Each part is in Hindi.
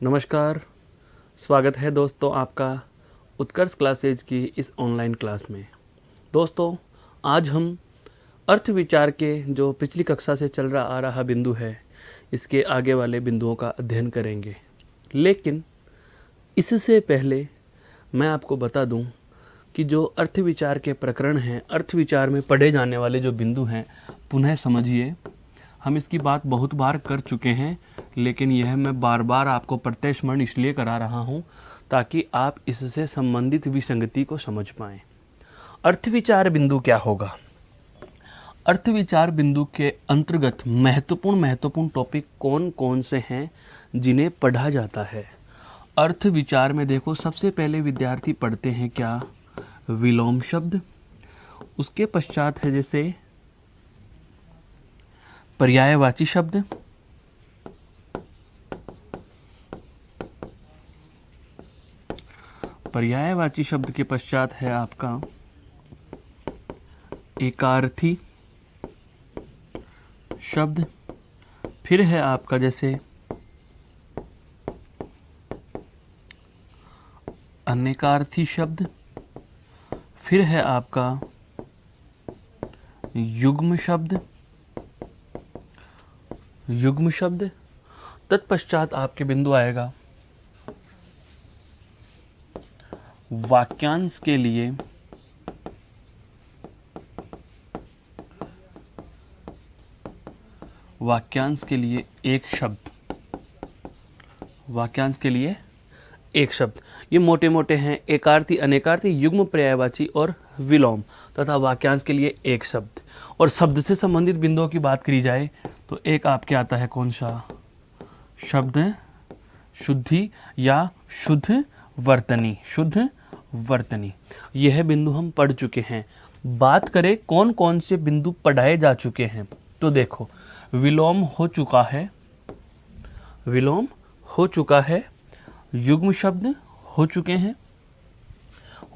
नमस्कार, स्वागत है दोस्तों आपका उत्कर्ष क्लासेज की इस ऑनलाइन क्लास में। दोस्तों, आज हम अर्थ विचार के जो पिछली कक्षा से चल रहा आ रहा बिंदु है, इसके आगे वाले बिंदुओं का अध्ययन करेंगे। लेकिन इससे पहले मैं आपको बता दूं कि जो अर्थ विचार के प्रकरण हैं, अर्थ विचार में पढ़े जाने वाले जो बिंदु हैं, पुनः समझिए। हम इसकी बात बहुत बार कर चुके हैं, लेकिन यह मैं बार बार आपको प्रत्यय स्मरण इसलिए करा रहा हूँ ताकि आप इससे संबंधित विसंगति को समझ पाएँ। अर्थ विचार बिंदु क्या होगा? अर्थ विचार बिंदु के अंतर्गत महत्वपूर्ण टॉपिक कौन कौन से हैं जिन्हें पढ़ा जाता है? अर्थ विचार में देखो, सबसे पहले विद्यार्थी पढ़ते हैं क्या? विलोम शब्द। उसके पश्चात है जैसे पर्यायवाची शब्द, पर्यायवाची शब्द के पश्चात है आपका एकार्थी शब्द, फिर है आपका जैसे अनेकार्थी शब्द, फिर है आपका युग्म शब्द, तत्पश्चात आपके बिंदु आएगा वाक्यांश के लिए एक शब्द, वाक्यांश के लिए एक शब्द। ये मोटे मोटे हैं एकार्थी, अनेकार्थी, युग्म, पर्यायवाची और विलोम तथा वाक्यांश के लिए एक शब्द। और शब्द से संबंधित बिंदुओं की बात करी जाए तो एक आपके आता है कौन सा? शब्द शुद्धि या शुद्ध वर्तनी। यह बिंदु हम पढ़ चुके हैं। बात करें कौन कौन से बिंदु पढ़ाए जा चुके हैं, तो देखो, विलोम हो चुका है, युग्म शब्द हो चुके हैं,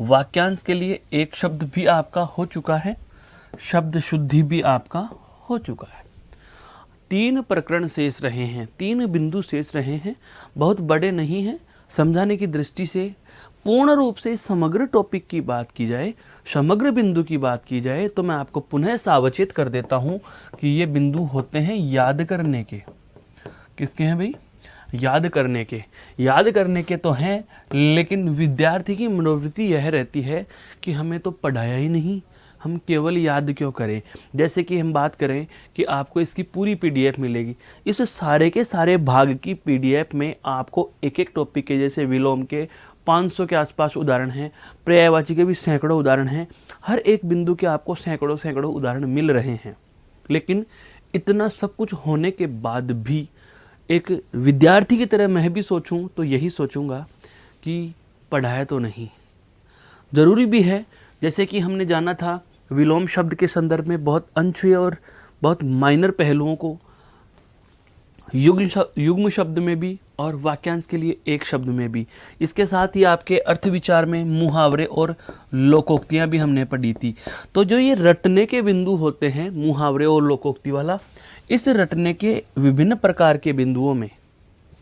वाक्यांश के लिए एक शब्द भी आपका हो चुका है, शब्द शुद्धि भी आपका हो चुका है। 3 प्रकरण शेष रहे हैं, 3 बिंदु शेष रहे हैं। बहुत बड़े नहीं हैं। समझाने की दृष्टि से पूर्ण रूप से समग्र टॉपिक की बात की जाए, समग्र बिंदु की बात की जाए, तो मैं आपको पुनः सावचेत कर देता हूं कि ये बिंदु होते हैं याद करने के। किसके हैं भाई? याद करने के तो हैं, लेकिन विद्यार्थी की मनोवृत्ति यह रहती है कि हमें तो पढ़ाया ही नहीं, हम केवल याद क्यों करें। जैसे कि हम बात करें कि आपको इसकी पूरी पीडीएफ मिलेगी, इस सारे के सारे भाग की पीडीएफ में आपको एक एक टॉपिक के, जैसे विलोम के 500 के आसपास उदाहरण हैं, पर्यायवाची के भी सैकड़ों उदाहरण हैं, हर एक बिंदु के आपको सैकड़ों उदाहरण मिल रहे हैं। लेकिन इतना सब कुछ होने के बाद भी एक विद्यार्थी की तरह मैं भी सोचूं तो यही सोचूंगा कि पढ़ाया तो नहीं। ज़रूरी भी है, जैसे कि हमने जाना था विलोम शब्द के संदर्भ में बहुत अंश और बहुत माइनर पहलुओं को, युग्म शब्द में भी और वाक्यांश के लिए एक शब्द में भी। इसके साथ ही आपके अर्थ विचार में मुहावरे और लोकोक्तियाँ भी हमने पढ़ी थी। तो जो ये रटने के बिंदु होते हैं, मुहावरे और लोकोक्ति वाला, इस रटने के विभिन्न प्रकार के बिंदुओं में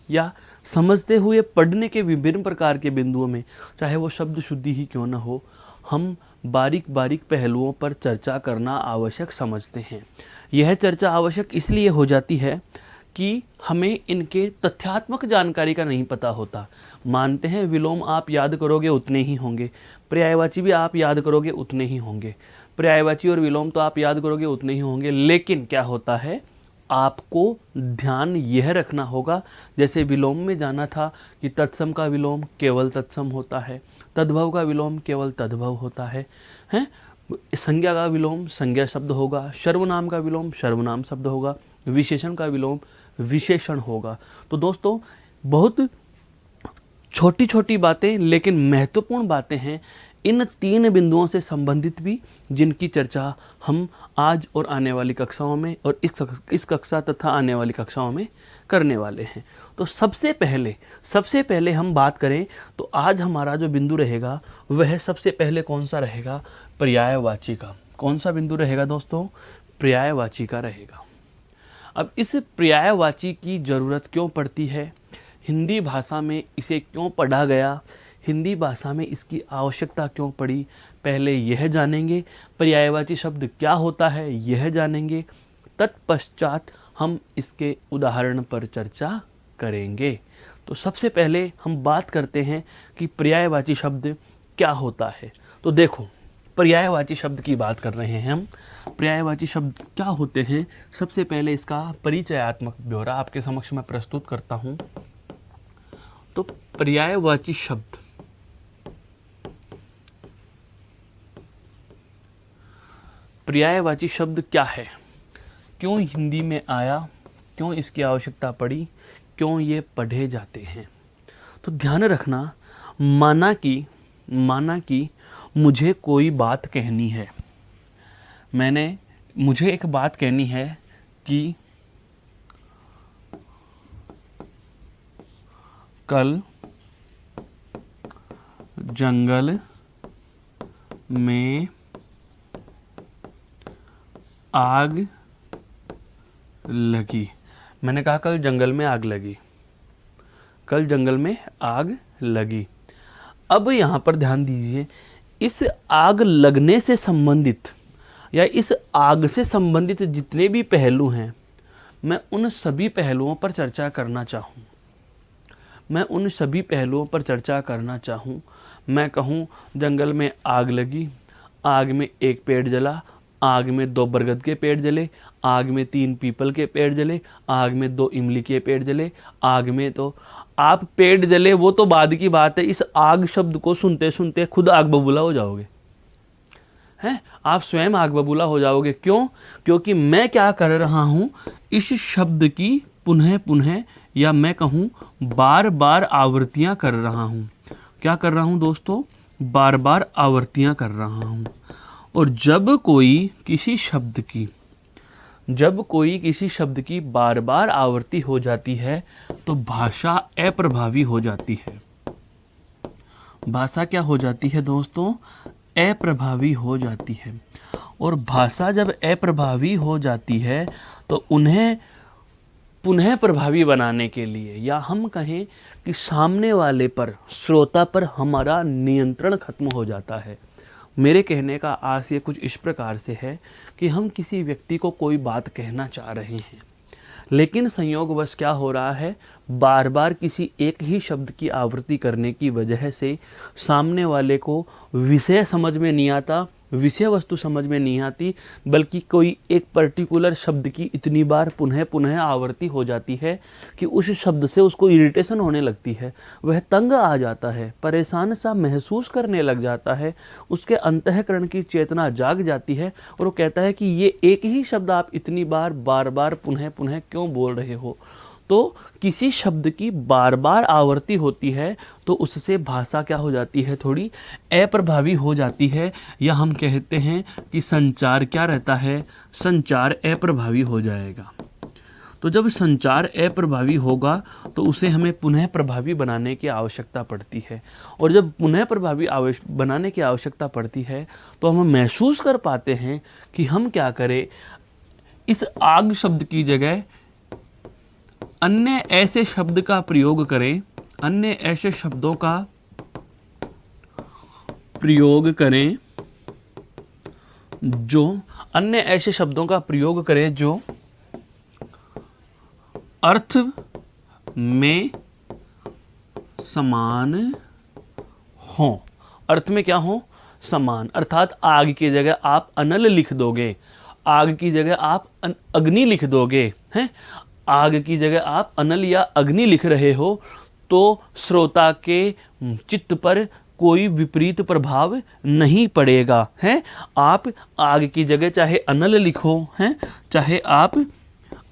या समझते हुए पढ़ने के विभिन्न प्रकार के बिंदुओं में, चाहे वो शब्द शुद्धि ही क्यों न हो, हम बारीक पहलुओं पर चर्चा करना आवश्यक समझते हैं। यह चर्चा आवश्यक इसलिए हो जाती है कि हमें इनके तथ्यात्मक जानकारी का नहीं पता होता। मानते हैं विलोम आप याद करोगे उतने ही होंगे, पर्यायवाची भी आप याद करोगे उतने ही होंगे, पर्यायवाची और विलोम तो आप याद करोगे उतने ही होंगे। लेकिन क्या होता है, आपको ध्यान यह रखना होगा, जैसे विलोम में जाना था कि तत्सम का विलोम केवल तत्सम होता है, तद्भव का विलोम केवल तद्भव होता है, संज्ञा का विलोम संज्ञा शब्द होगा, सर्वनाम का विलोम सर्वनाम शब्द होगा, विशेषण का विलोम विशेषण होगा। तो दोस्तों, बहुत छोटी छोटी बातें लेकिन महत्वपूर्ण बातें हैं इन 3 बिंदुओं से संबंधित भी, जिनकी चर्चा हम आज और आने वाली कक्षाओं में और इस कक्षा तथा आने वाली कक्षाओं में करने वाले हैं। तो सबसे पहले हम बात करें तो आज हमारा जो बिंदु रहेगा वह सबसे पहले कौन सा रहेगा? पर्यायवाची का। कौन सा बिंदु रहेगा दोस्तों? पर्यायवाची का रहेगा। अब इस पर्यायवाची की ज़रूरत क्यों पड़ती है, हिंदी भाषा में इसे क्यों पढ़ा गया, हिंदी भाषा में इसकी आवश्यकता क्यों पड़ी, पहले यह जानेंगे। पर्यायवाची शब्द क्या होता है यह जानेंगे। तत्पश्चात हम इसके उदाहरण पर चर्चा करेंगे। तो सबसे पहले हम बात करते हैं कि पर्यायवाची शब्द क्या होता है। तो देखो, पर्यायवाची शब्द की बात कर रहे हैं हम। पर्यायवाची शब्द क्या होते हैं, सबसे पहले इसका परिचयात्मक ब्यौरा आपके समक्ष मैं प्रस्तुत करता हूं। तो पर्यायवाची शब्द पर्यायवाची शब्द क्या है, क्यों हिंदी में आया, क्यों इसकी आवश्यकता पड़ी, क्यों ये पढ़े जाते हैं। तो ध्यान रखना, माना कि मुझे कोई बात कहनी है, मुझे एक बात कहनी है कि कल जंगल में आग लगी। मैंने कहा कल जंगल में आग लगी, कल जंगल में आग लगी। अब यहाँ पर ध्यान दीजिए, इस आग लगने से संबंधित या इस आग से संबंधित जितने भी पहलू हैं, मैं उन सभी पहलुओं पर चर्चा करना चाहूँ। मैं कहूँ जंगल में आग लगी, आग में एक पेड़ जला, आग में 2 बरगद के पेड़ जले, आग में 3 पीपल के पेड़ जले, आग में 2 इमली के पेड़ जले, आग में तो आप पेड़ जले वो तो बाद की बात है। इस आग शब्द को सुनते सुनते खुद आग बबूला हो जाओगे, हैं? आप स्वयं आग बबूला हो जाओगे। क्यों? क्योंकि मैं क्या कर रहा हूँ, इस शब्द की पुनः पुनः या मैं कहूँ बार बार आवृत्तियाँ कर रहा हूँ। क्या कर रहा हूँ दोस्तों? बार बार आवृत्तियाँ कर रहा हूँ। और जब कोई किसी शब्द की बार बार आवृत्ति हो जाती है तो भाषा अप्रभावी हो जाती है। भाषा क्या हो जाती है दोस्तों? अप्रभावी हो जाती है। और भाषा जब अप्रभावी हो जाती है तो उन्हें पुनः प्रभावी बनाने के लिए, या हम कहें कि सामने वाले पर, श्रोता पर हमारा नियंत्रण खत्म हो जाता है। मेरे कहने का आशय कुछ इस प्रकार से है कि हम किसी व्यक्ति को कोई बात कहना चाह रहे हैं, लेकिन संयोगवश क्या हो रहा है, बार बार किसी एक ही शब्द की आवृत्ति करने की वजह से सामने वाले को विषय समझ में नहीं आता, विषय वस्तु समझ में नहीं आती, बल्कि कोई एक पर्टिकुलर शब्द की इतनी बार पुनः पुनः आवृत्ति हो जाती है कि उस शब्द से उसको इरिटेशन होने लगती है, वह तंग आ जाता है, परेशान सा महसूस करने लग जाता है, उसके अंतःकरण की चेतना जाग जाती है और वो कहता है कि ये एक ही शब्द आप इतनी बार बार बार पुनः पुनः क्यों बोल रहे हो। तो किसी शब्द की बार बार आवृत्ति होती है तो उससे भाषा क्या हो जाती है, थोड़ी अप्रभावी हो जाती है, या हम कहते हैं कि संचार क्या रहता है, संचार अप्रभावी हो जाएगा। तो जब संचार अप्रभावी होगा तो उसे हमें पुनः प्रभावी बनाने की आवश्यकता पड़ती है। और जब पुनः प्रभावी बनाने की आवश्यकता पड़ती है तो हम महसूस कर पाते हैं कि हम क्या करें, इस आग शब्द की जगह अन्य ऐसे शब्द का प्रयोग करें, अन्य ऐसे शब्दों का प्रयोग करें जो अर्थ में समान हो। अर्थ में क्या हो? समान। अर्थात आग की जगह आप अनल लिख दोगे, आग की जगह आप अग्नि लिख दोगे, हैं? आग की जगह आप अनल या अग्नि लिख रहे हो तो श्रोता के चित्त पर कोई विपरीत प्रभाव नहीं पड़ेगा, हैं? आप आग की जगह चाहे अनल लिखो, हैं, चाहे आप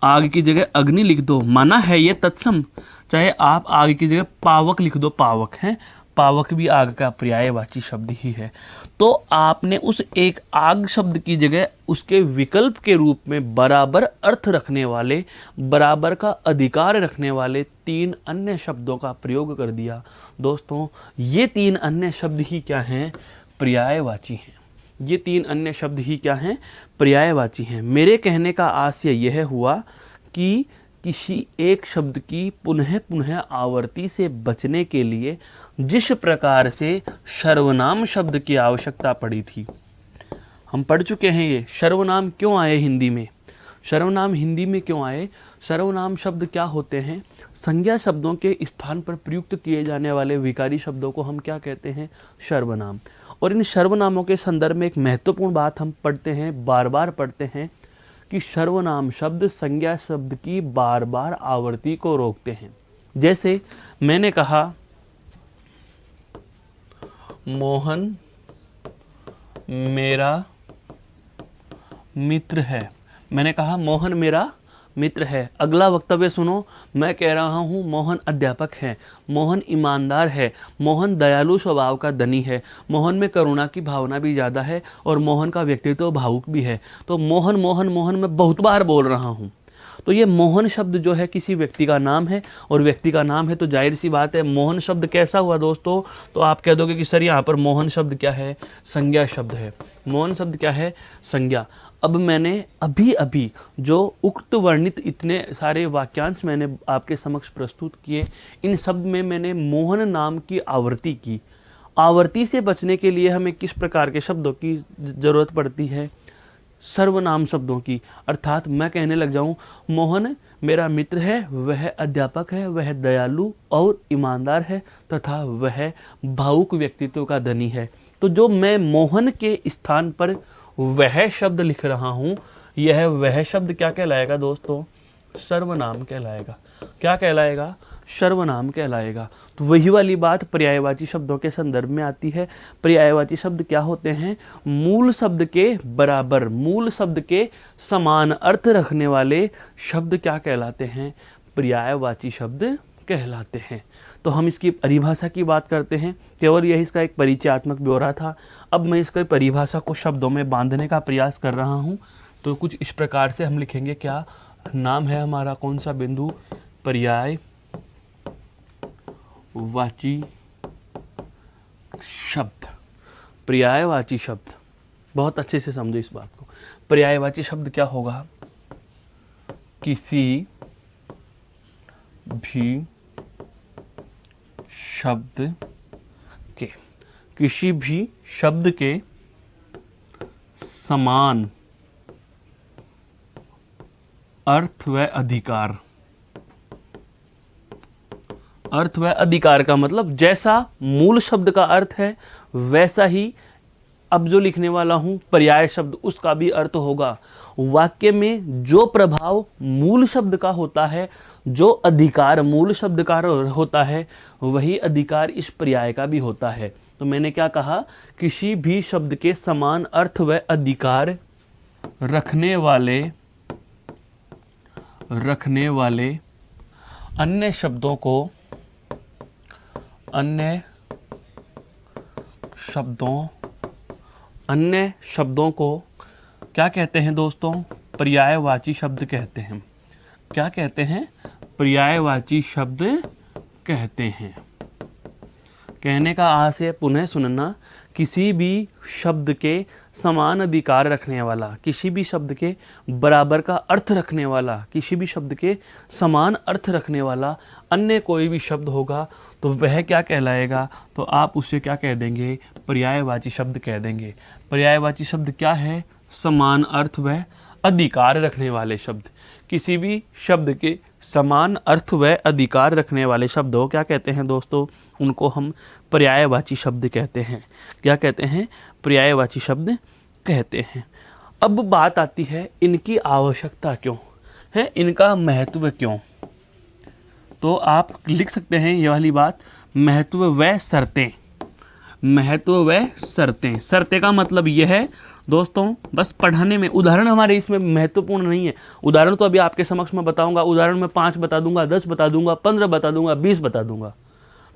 आग की जगह अग्नि लिख दो, माना है ये तत्सम, चाहे आप आग की जगह पावक लिख दो, पावक, हैं, पावक भी आग का पर्यायवाची शब्द ही है। तो आपने उस एक आग शब्द की जगह उसके विकल्प के रूप में बराबर अर्थ रखने वाले, बराबर का अधिकार रखने वाले 3 अन्य शब्दों का प्रयोग कर दिया। दोस्तों, ये 3 अन्य शब्द ही क्या हैं? पर्यायवाची हैं। ये 3 अन्य शब्द ही क्या हैं? पर्यायवाची हैं। मेरे कहने का आशय यह हुआ कि किसी एक शब्द की पुनः पुनः आवर्ती से बचने के लिए जिस प्रकार से सर्वनाम शब्द की आवश्यकता पड़ी थी, हम पढ़ चुके हैं। ये सर्वनाम क्यों आए हिंदी में, सर्वनाम हिंदी में क्यों आए? सर्वनाम शब्द क्या होते हैं? संज्ञा शब्दों के स्थान पर प्रयुक्त किए जाने वाले विकारी शब्दों को हम क्या कहते हैं? सर्वनाम। और इन सर्वनामों के संदर्भ में एक महत्वपूर्ण बात हम पढ़ते हैं, बार बार पढ़ते हैं, कि सर्वनाम शब्द संज्ञा शब्द की बार बार आवृत्ति को रोकते हैं। जैसे मैंने कहा मोहन मेरा मित्र है, मैंने कहा मोहन मेरा मित्र है। अगला वक्तव्य सुनो, मैं कह रहा हूँ मोहन अध्यापक है, मोहन ईमानदार है, मोहन दयालु स्वभाव का धनी है, मोहन में करुणा की भावना भी ज़्यादा है और मोहन का व्यक्तित्व भावुक भी है। तो मोहन मोहन मोहन मैं बहुत बार बोल रहा हूँ। तो ये मोहन शब्द जो है किसी व्यक्ति का नाम है, और व्यक्ति का नाम है तो जाहिर सी बात है मोहन शब्द कैसा हुआ दोस्तों? तो आप कह दोगे कि सर यहाँ पर मोहन शब्द क्या है? संज्ञा शब्द है। मोहन शब्द क्या है? संज्ञा। अब मैंने अभी अभी जो उक्त वर्णित इतने सारे वाक्यांश मैंने आपके समक्ष प्रस्तुत किए, इन शब्द में मैंने मोहन नाम की आवृत्ति की। आवृत्ति से बचने के लिए हमें किस प्रकार के शब्दों की जरूरत पड़ती है? सर्वनाम शब्दों की। अर्थात मैं कहने लग जाऊं मोहन मेरा मित्र है, वह अध्यापक है, वह दयालु और ईमानदार है तथा वह भावुक व्यक्तित्व का धनी है। तो जो मैं मोहन के स्थान पर वह शब्द लिख रहा हूं, यह वह शब्द क्या कहलाएगा दोस्तों? सर्वनाम कहलाएगा। क्या कहलाएगा? सर्वनाम कहलाएगा। तो वही वाली बात पर्यायवाची शब्दों के संदर्भ में आती है। पर्यायवाची शब्द क्या होते हैं? मूल शब्द के बराबर, मूल शब्द के समान अर्थ रखने वाले शब्द क्या कहलाते हैं? पर्यायवाची शब्द कहलाते हैं। तो हम इसकी परिभाषा की बात करते हैं। केवल यही इसका एक परिचयात्मक ब्यौरा था। अब मैं इसकी परिभाषा को शब्दों में बांधने का प्रयास कर रहा हूँ। तो कुछ इस प्रकार से हम लिखेंगे। क्या नाम है हमारा? कौन सा बिंदु? पर्यायवाची शब्द। पर्यायवाची शब्द, बहुत अच्छे से समझो इस बात को। पर्यायवाची शब्द क्या होगा? किसी भी शब्द के, किसी भी शब्द के समान अर्थ व अधिकार। अर्थ व अधिकार का मतलब जैसा मूल शब्द का अर्थ है वैसा ही अब जो लिखने वाला हूं पर्याय शब्द उसका भी अर्थ होगा। वाक्य में जो प्रभाव मूल शब्द का होता है, जो अधिकार मूल शब्द का होता है, वही अधिकार इस पर्याय का भी होता है। तो मैंने क्या कहा? किसी भी शब्द के समान अर्थ व अधिकार रखने वाले अन्य शब्दों को क्या कहते हैं दोस्तों? पर्यायवाची शब्द कहते हैं। क्या कहते हैं? पर्यायवाची शब्द कहते हैं। कहने का आशय पुनः सुनना, किसी भी शब्द के समान अधिकार रखने वाला, किसी भी शब्द के बराबर का अर्थ रखने वाला, किसी भी शब्द के समान अर्थ रखने वाला अन्य कोई भी शब्द होगा तो वह क्या कहलाएगा? तो आप उसे क्या कह देंगे? पर्यायवाची शब्द कह देंगे। पर्यायवाची शब्द क्या है? समान अर्थ व अधिकार रखने वाले शब्द। किसी भी शब्द के समान अर्थ व अधिकार रखने वाले शब्द हो क्या कहते हैं दोस्तों? उनको हम पर्यायवाची शब्द कहते हैं। क्या कहते हैं? पर्यायवाची शब्द कहते हैं। अब बात आती है इनकी आवश्यकता क्यों है, इनका महत्व क्यों? तो आप लिख सकते हैं ये वाली बात, महत्व व शर्तें। महत्व व शर्तें। शर्तें का मतलब यह है दोस्तों, बस पढ़ाने में उदाहरण हमारे इसमें महत्वपूर्ण नहीं है। उदाहरण तो अभी आपके समक्ष मैं बताऊंगा। उदाहरण में 5 बता दूंगा, 10 बता दूंगा, 15 बता दूंगा, 20 बता दूंगा,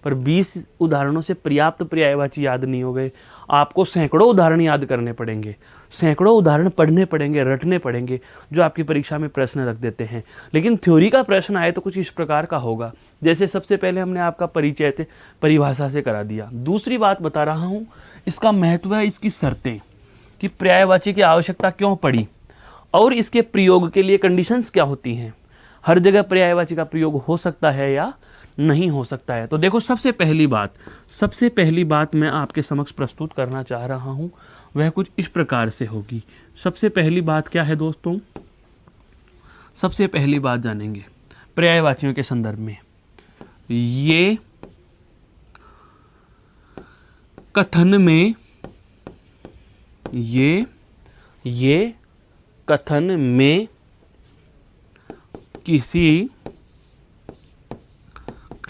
पर 20 उदाहरणों से पर्याप्त पर्यायवाची याद नहीं हो गए। आपको सैकड़ों उदाहरण याद करने पड़ेंगे, सैकड़ों उदाहरण पढ़ने पड़ेंगे, रटने पड़ेंगे, जो आपकी परीक्षा में प्रश्न रख देते हैं। लेकिन थ्योरी का प्रश्न आए तो कुछ इस प्रकार का होगा। जैसे सबसे पहले हमने आपका परिचय परिभाषा से करा दिया। दूसरी बात बता रहा हूँ, इसका महत्व है, इसकी शर्तें कि पर्यायवाची की आवश्यकता क्यों पड़ी और इसके प्रयोग के लिए कंडीशंस क्या होती हैं। हर जगह पर्यायवाची का प्रयोग हो सकता है या नहीं हो सकता है। तो देखो सबसे पहली बात मैं आपके समक्ष प्रस्तुत करना चाह रहा हूं, वह कुछ इस प्रकार से होगी। सबसे पहली बात क्या है दोस्तों? सबसे पहली बात जानेंगे पर्यायवाचियों के संदर्भ में। ये कथन में किसी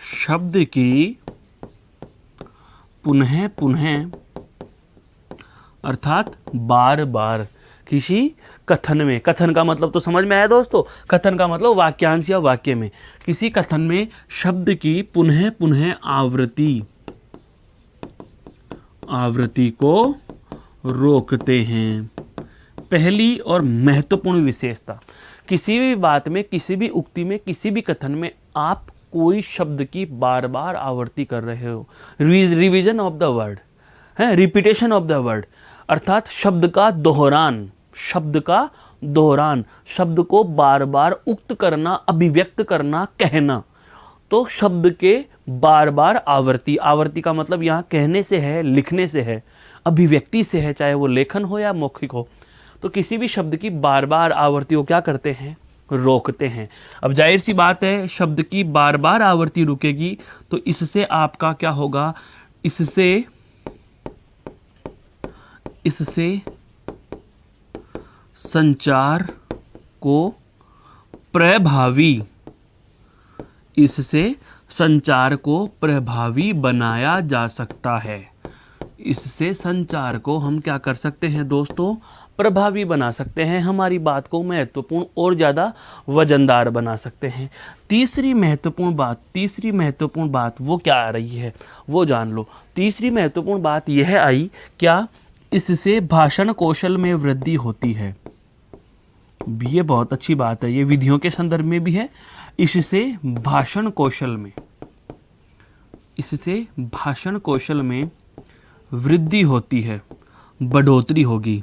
शब्द की पुनः अर्थात बार बार, किसी कथन में, कथन का मतलब तो समझ में आया दोस्तों, कथन का मतलब वाक्यांश या वाक्य में, किसी कथन में शब्द की पुनः आवृत्ति को रोकते हैं। पहली और महत्वपूर्ण विशेषता, किसी भी बात में, किसी भी उक्ति में, किसी भी कथन में आप कोई शब्द की बार बार आवृत्ति कर रहे हो, रिवीजन ऑफ द वर्ड है, रिपीटेशन ऑफ द वर्ड, अर्थात शब्द का दोहरान, शब्द को बार बार उक्त करना, अभिव्यक्त करना, कहना। तो शब्द के बार बार आवृत्ति का मतलब यहाँ कहने से है, लिखने से है, अभिव्यक्ति से है, चाहे वो लेखन हो या मौखिक हो। तो किसी भी शब्द की बार बार आवृत्ति को क्या करते हैं? रोकते हैं। अब जाहिर सी बात है, शब्द की बार बार आवृत्ति रुकेगी तो इससे आपका क्या होगा? इससे संचार को प्रभावी बनाया जा सकता है। इससे संचार को हम क्या कर सकते हैं दोस्तों? प्रभावी बना सकते हैं, हमारी बात को महत्वपूर्ण और ज़्यादा वजनदार बना सकते हैं। तीसरी महत्वपूर्ण बात वो क्या आ रही है वो जान लो। तीसरी महत्वपूर्ण बात यह आई, क्या इससे भाषण कौशल में वृद्धि होती है। ये बहुत अच्छी बात है, ये विधियों के संदर्भ में भी है। इससे भाषण कौशल में वृद्धि होती है, बढ़ोतरी होगी।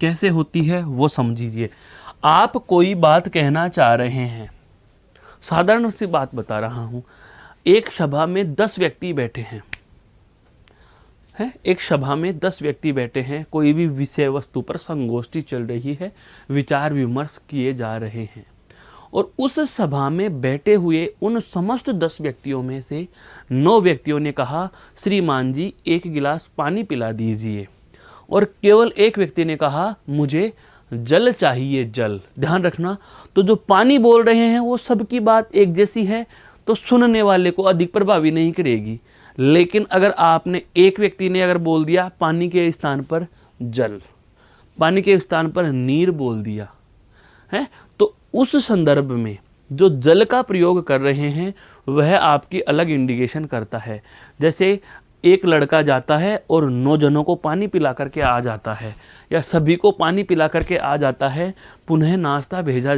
कैसे होती है वो समझिए। आप कोई बात कहना चाह रहे हैं, साधारण सी बात बता रहा हूं। एक सभा में 10 व्यक्ति बैठे हैं, कोई भी विषय वस्तु पर संगोष्ठी चल रही है, विचार विमर्श किए जा रहे हैं, और उस सभा में बैठे हुए उन समस्त 10 व्यक्तियों में से 9 व्यक्तियों ने कहा, श्रीमान जी 1 गिलास पानी पिला दीजिए, और केवल एक व्यक्ति ने कहा, मुझे जल चाहिए, जल। ध्यान रखना, तो जो पानी बोल रहे हैं वो सबकी बात एक जैसी है, तो सुनने वाले को अधिक प्रभावी नहीं करेगी। लेकिन अगर आपने, एक व्यक्ति ने अगर बोल दिया पानी के स्थान पर जल, पानी के स्थान पर नीर बोल दिया है, तो उस संदर्भ में जो जल का प्रयोग कर रहे हैं वह आपकी अलग इंडिकेशन करता है। जैसे एक लड़का जाता है और 9 जनों को पानी पिला करके आ जाता है, या सभी को पानी पिला करके आ जाता है, पुनः नाश्ता भेजा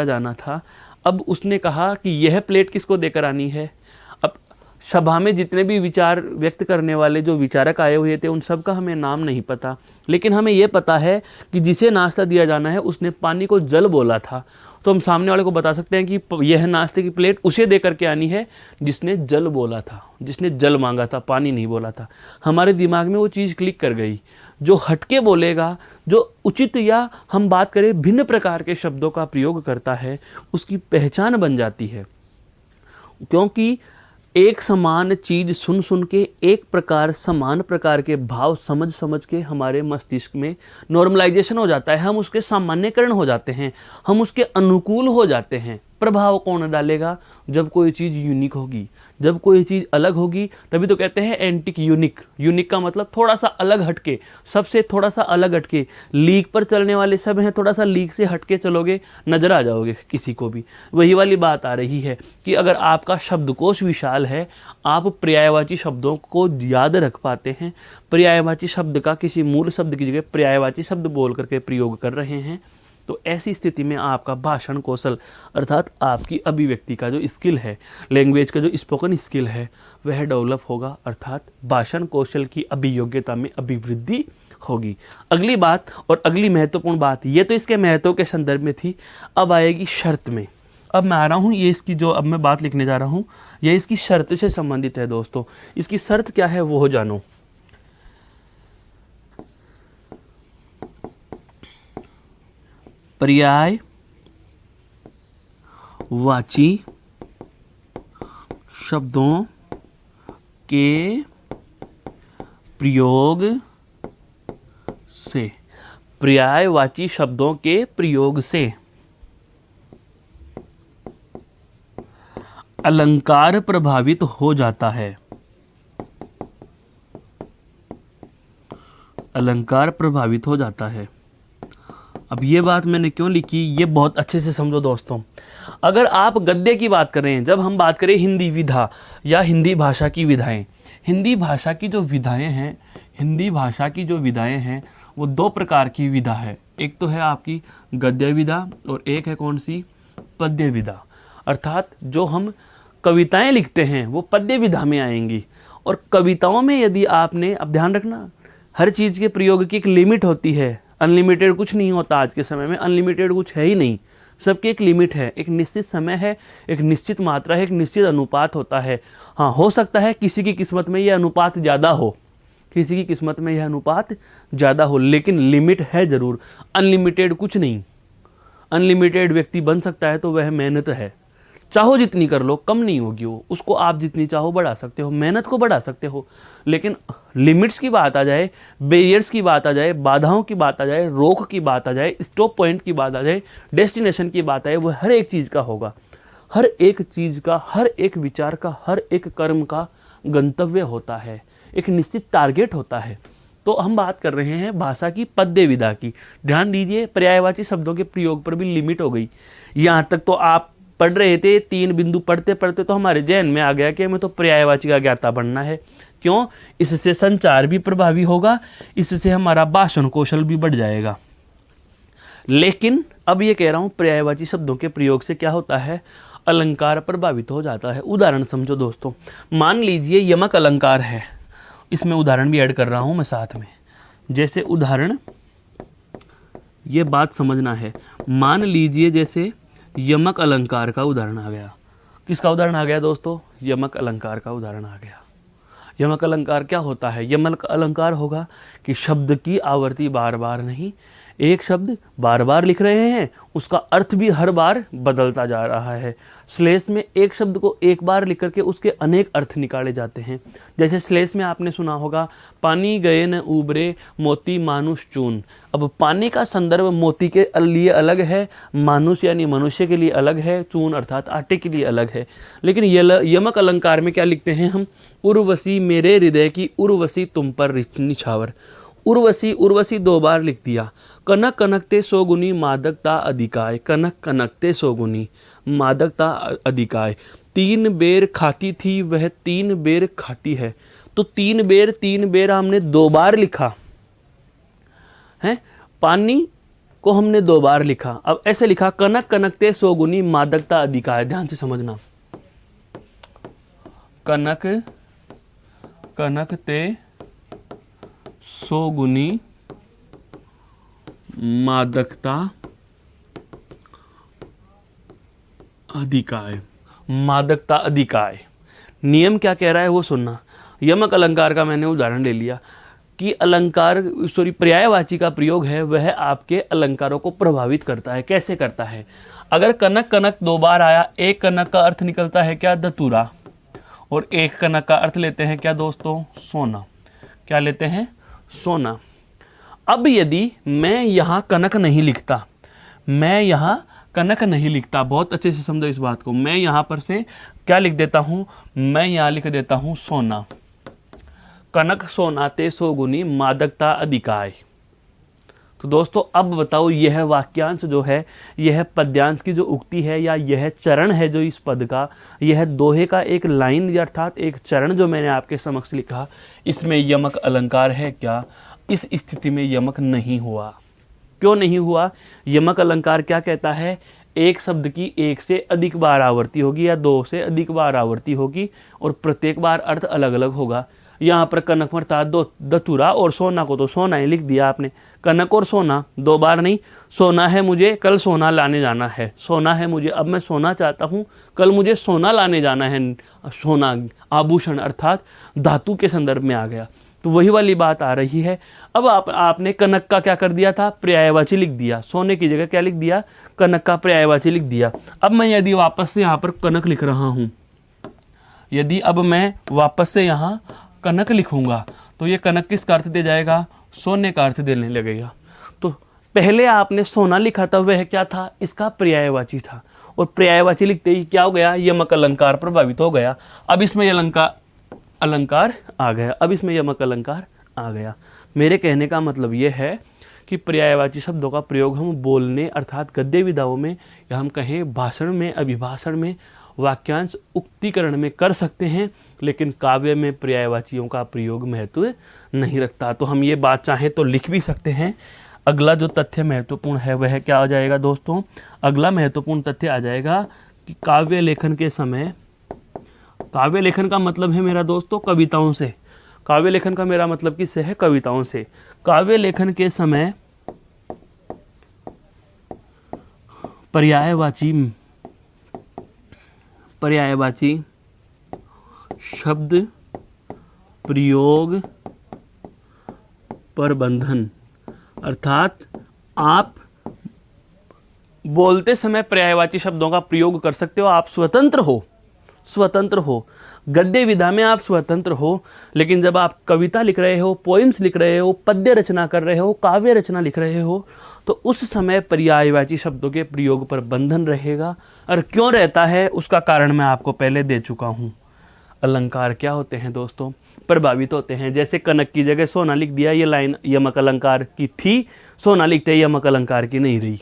जाना था। अब उसने कहा कि यह प्लेट किसको देकर आनी है। अब सभा में जितने भी विचार व्यक्त करने वाले जो विचारक आए हुए थे उन सब का हमें नाम नहीं पता, लेकिन हमें यह पता है कि जिसे नाश्ता दिया जाना है उसने पानी को जल बोला था। तो हम सामने वाले को बता सकते हैं कि यह नाश्ते की प्लेट उसे दे करके आनी है जिसने जल बोला था, जिसने जल मांगा था, पानी नहीं बोला था। हमारे दिमाग में वो चीज़ क्लिक कर गई। जो हटके बोलेगा, जो उचित या हम बात करें भिन्न प्रकार के शब्दों का प्रयोग करता है, उसकी पहचान बन जाती है। क्योंकि एक समान चीज सुन सुन के एक प्रकार, समान प्रकार के भाव समझ समझ के हमारे मस्तिष्क में नॉर्मलाइजेशन हो जाता है, हम उसके सामान्यकरण हो जाते हैं, हम उसके अनुकूल हो जाते हैं। प्रभाव कौन डालेगा? जब कोई चीज़ यूनिक होगी, जब कोई चीज़ अलग होगी, तभी तो कहते हैं एंटिक यूनिक। यूनिक का मतलब थोड़ा सा अलग हटके, सबसे थोड़ा सा अलग हटके। लीक पर चलने वाले सब हैं, थोड़ा सा लीक से हटके चलोगे नजर आ जाओगे किसी को भी। वही वाली बात आ रही है कि अगर आपका शब्दकोश विशाल है, आप पर्यायवाची शब्दों को याद रख पाते हैं, पर्यायवाची शब्द का किसी मूल शब्द की जगह पर्यायवाची शब्द बोल करके प्रयोग कर रहे हैं, तो ऐसी स्थिति में आपका भाषण कौशल अर्थात आपकी अभिव्यक्ति का जो स्किल है, लैंग्वेज का जो स्पोकन स्किल है, वह डेवलप होगा, अर्थात भाषण कौशल की अभियोग्यता में अभिवृद्धि होगी। अगली बात और अगली महत्वपूर्ण बात, ये तो इसके महत्व के संदर्भ में थी, अब आएगी शर्त में। अब मैं आ रहा हूँ, ये इसकी जो अब मैं बात लिखने जा रहा हूँ, ये इसकी शर्त से संबंधित है दोस्तों। इसकी शर्त क्या है वो जानो। पर्यायवाची शब्दों के प्रयोग से, पर्यायवाची शब्दों के प्रयोग से अलंकार प्रभावित हो जाता है। अलंकार प्रभावित हो जाता है। अब ये बात मैंने क्यों लिखी, ये बहुत अच्छे से समझो दोस्तों। अगर आप गद्य की बात करें, जब हम बात करें हिंदी विधा या हिंदी भाषा की विधाएं, हिंदी भाषा की जो विधाएं हैं, हिंदी भाषा की जो विधाएं हैं वो दो प्रकार की विधा है। एक तो है आपकी गद्य विधा और एक है कौन सी, पद्य विधा। अर्थात जो हम कविताएं लिखते हैं वो पद्य विधा में आएंगी। और कविताओं में यदि आपने, अब ध्यान रखना, हर चीज़ के प्रयोग की एक लिमिट होती है। अनलिमिटेड कुछ नहीं होता आज के समय में, अनलिमिटेड कुछ है ही नहीं। सबकी एक लिमिट है, एक निश्चित समय है, एक निश्चित मात्रा है, एक निश्चित अनुपात होता है। हाँ, हो सकता है किसी की किस्मत में यह अनुपात ज़्यादा हो, किसी की किस्मत में यह अनुपात ज़्यादा हो, लेकिन लिमिट है ज़रूर। अनलिमिटेड कुछ नहीं। अनलिमिटेड व्यक्ति बन सकता है तो वह मेहनत है, चाहो जितनी कर लो, कम नहीं होगी वो, उसको आप जितनी चाहो बढ़ा सकते हो, मेहनत को बढ़ा सकते हो। लेकिन लिमिट्स की बात आ जाए, बैरियर्स की बात आ जाए, बाधाओं की बात आ जाए, रोक की बात आ जाए, स्टॉप पॉइंट की बात आ जाए, डेस्टिनेशन की बात आए, वो हर एक चीज़ का होगा। हर एक चीज़ का, हर एक विचार का, हर एक कर्म का गंतव्य होता है, एक निश्चित टारगेट होता है। तो हम बात कर रहे हैं भाषा की पद्य विधा की। ध्यान दीजिए, पर्यायवाची शब्दों के प्रयोग पर भी लिमिट हो गई। यहाँ तक तो आप पढ़ रहे थे, 3 बिंदु पढ़ते पढ़ते तो हमारे जहन में आ गया कि हमें तो पर्यायवाची का ज्ञाता बनना है। क्यों? इससे संचार भी प्रभावी होगा, इससे हमारा भाषण कौशल भी बढ़ जाएगा। लेकिन अब ये कह रहा हूँ, पर्यायवाची शब्दों के प्रयोग से क्या होता है, अलंकार प्रभावित हो जाता है। उदाहरण समझो दोस्तों, मान लीजिए यमक अलंकार है, इसमें उदाहरण भी ऐड कर रहा हूँ मैं साथ में। जैसे उदाहरण, ये बात समझना है, मान लीजिए जैसे यमक अलंकार का उदाहरण आ गया। किसका उदाहरण आ गया दोस्तों? यमक अलंकार का उदाहरण आ गया। यमक अलंकार क्या होता है? यमक अलंकार होगा कि शब्द की आवृत्ति बार बार नहीं, एक शब्द बार बार लिख रहे हैं, उसका अर्थ भी हर बार बदलता जा रहा है। श्लेष में एक शब्द को एक बार लिख करके उसके अनेक अर्थ निकाले जाते हैं। जैसे श्लेष में आपने सुना होगा, पानी गए न उबरे मोती मानुष चून। अब पानी का संदर्भ मोती के लिए अलग है, मानुष यानी मनुष्य के लिए अलग है, चून अर्थात आटे के लिए अलग है। लेकिन यमक अलंकार में क्या लिखते हैं हम? उर्वशी मेरे हृदय की उर्वशी तुम पर निछावर। उर्वशी, उर्वशी 2 बार लिख दिया। कनक कनकते सौगुनी मादकता अधिकाय, कनक कनकते सौगुनी मादकता अधिकाय। 3 बेर खाती थी वह 3 बेर खाती है। तो 3 बेर हमने 2 बार लिखा है। पानी को हमने 2 बार लिखा। अब ऐसे लिखा, कनक कनकते सौगुनी मादकता अधिकाय। ध्यान से समझना, कनक कनकते सौगुनी मादकता अधिकाय। मादकता अधिकाय नियम क्या कह रहा है वो सुनना। यमक अलंकार का मैंने उदाहरण ले लिया कि पर्यायवाची का प्रयोग है, वह आपके अलंकारों को प्रभावित करता है। कैसे करता है? अगर कनक कनक 2 बार आया, एक कनक का अर्थ निकलता है क्या? धतूरा। और एक कनक का अर्थ लेते हैं क्या दोस्तों? सोना। क्या लेते हैं? सोना। अब यदि मैं यहाँ कनक नहीं लिखता, मैं यहाँ कनक नहीं लिखता, बहुत अच्छे से समझो इस बात को, मैं यहाँ पर से क्या लिख देता हूँ? मैं यहाँ लिख देता हूँ सोना। कनक सोनाते सौगुनी मादकता अधिकाय। तो दोस्तों अब बताओ, यह वाक्यांश जो है, यह पद्यांश की जो उक्ति है या यह चरण है जो इस पद का, यह दोहे का एक लाइन अर्थात एक चरण जो मैंने आपके समक्ष लिखा, इसमें यमक अलंकार है क्या? इस स्थिति में यमक नहीं हुआ। क्यों नहीं हुआ? यमक अलंकार क्या कहता है? एक शब्द की एक से अधिक बार आवृत्ति होगी या दो से अधिक बार आवृत्ति होगी और प्रत्येक बार अर्थ अलग अलग होगा। यहाँ पर कनक मरता दो दथुरा और सोना को तो सोना ही लिख दिया आपने। कनक और सोना दो बार नहीं। सोना है मुझे, कल सोना लाने जाना है। सोना है मुझे, अब मैं सोना चाहता हूँ, कल मुझे सोना लाने जाना है। सोना आभूषण अर्थात धातु के संदर्भ में आ गया। तो वही वाली बात आ रही है। अब आपने कनक का क्या कर दिया था? पर्यायवाची लिख दिया। सोने की जगह क्या लिख दिया? कनक का पर्यायवाची लिख दिया। अब मैं यदि वापस से यहाँ पर कनक लिख रहा हूँ, यदि अब मैं वापस से यहाँ कनक लिखूंगा तो ये कनक किसका अर्थ दे जाएगा? सोने का अर्थ देने लगेगा। तो पहले आपने सोना लिखा था, वह क्या था? इसका पर्यायवाची था। और पर्यायवाची लिखते ही क्या हो गया? यमक अलंकार प्रभावित हो गया। अब इसमें अलंकार आ गया। अब इसमें यमक अलंकार आ गया। मेरे कहने का मतलब ये है कि पर्यायवाची शब्दों का प्रयोग हम बोलने अर्थात गद्य विधाओं में या हम कहें भाषण में, अभिभाषण में, वाक्यांश उक्तिकरण में कर सकते हैं, लेकिन काव्य में पर्यायवाचियों का प्रयोग महत्व नहीं रखता। तो हम ये बात चाहें तो लिख भी सकते हैं। अगला जो तथ्य महत्वपूर्ण है वह क्या आ जाएगा दोस्तों? अगला महत्वपूर्ण तथ्य आ जाएगा कि काव्य लेखन के समय, काव्य लेखन का मतलब है मेरा दोस्तों कविताओं से। काव्य लेखन का मेरा मतलब किससे है? कविताओं से। काव्य लेखन के समय पर्यायवाची शब्द प्रयोग प्रबंधन अर्थात आप बोलते समय पर्यायवाची शब्दों का प्रयोग कर सकते हो। आप स्वतंत्र हो। गद्य विधा में आप स्वतंत्र हो, लेकिन जब आप कविता लिख रहे हो, पोइम्स लिख रहे हो, पद्य रचना कर रहे हो, काव्य रचना लिख रहे हो, तो उस समय पर्यायवाची शब्दों के प्रयोग पर बंधन रहेगा। और क्यों रहता है उसका कारण मैं आपको पहले दे चुका हूँ। अलंकार क्या होते हैं दोस्तों? प्रभावित होते हैं। जैसे कनक की जगह सोना लिख दिया, ये लाइन यमक अलंकार की थी, सोना लिखते यमक अलंकार की नहीं रही।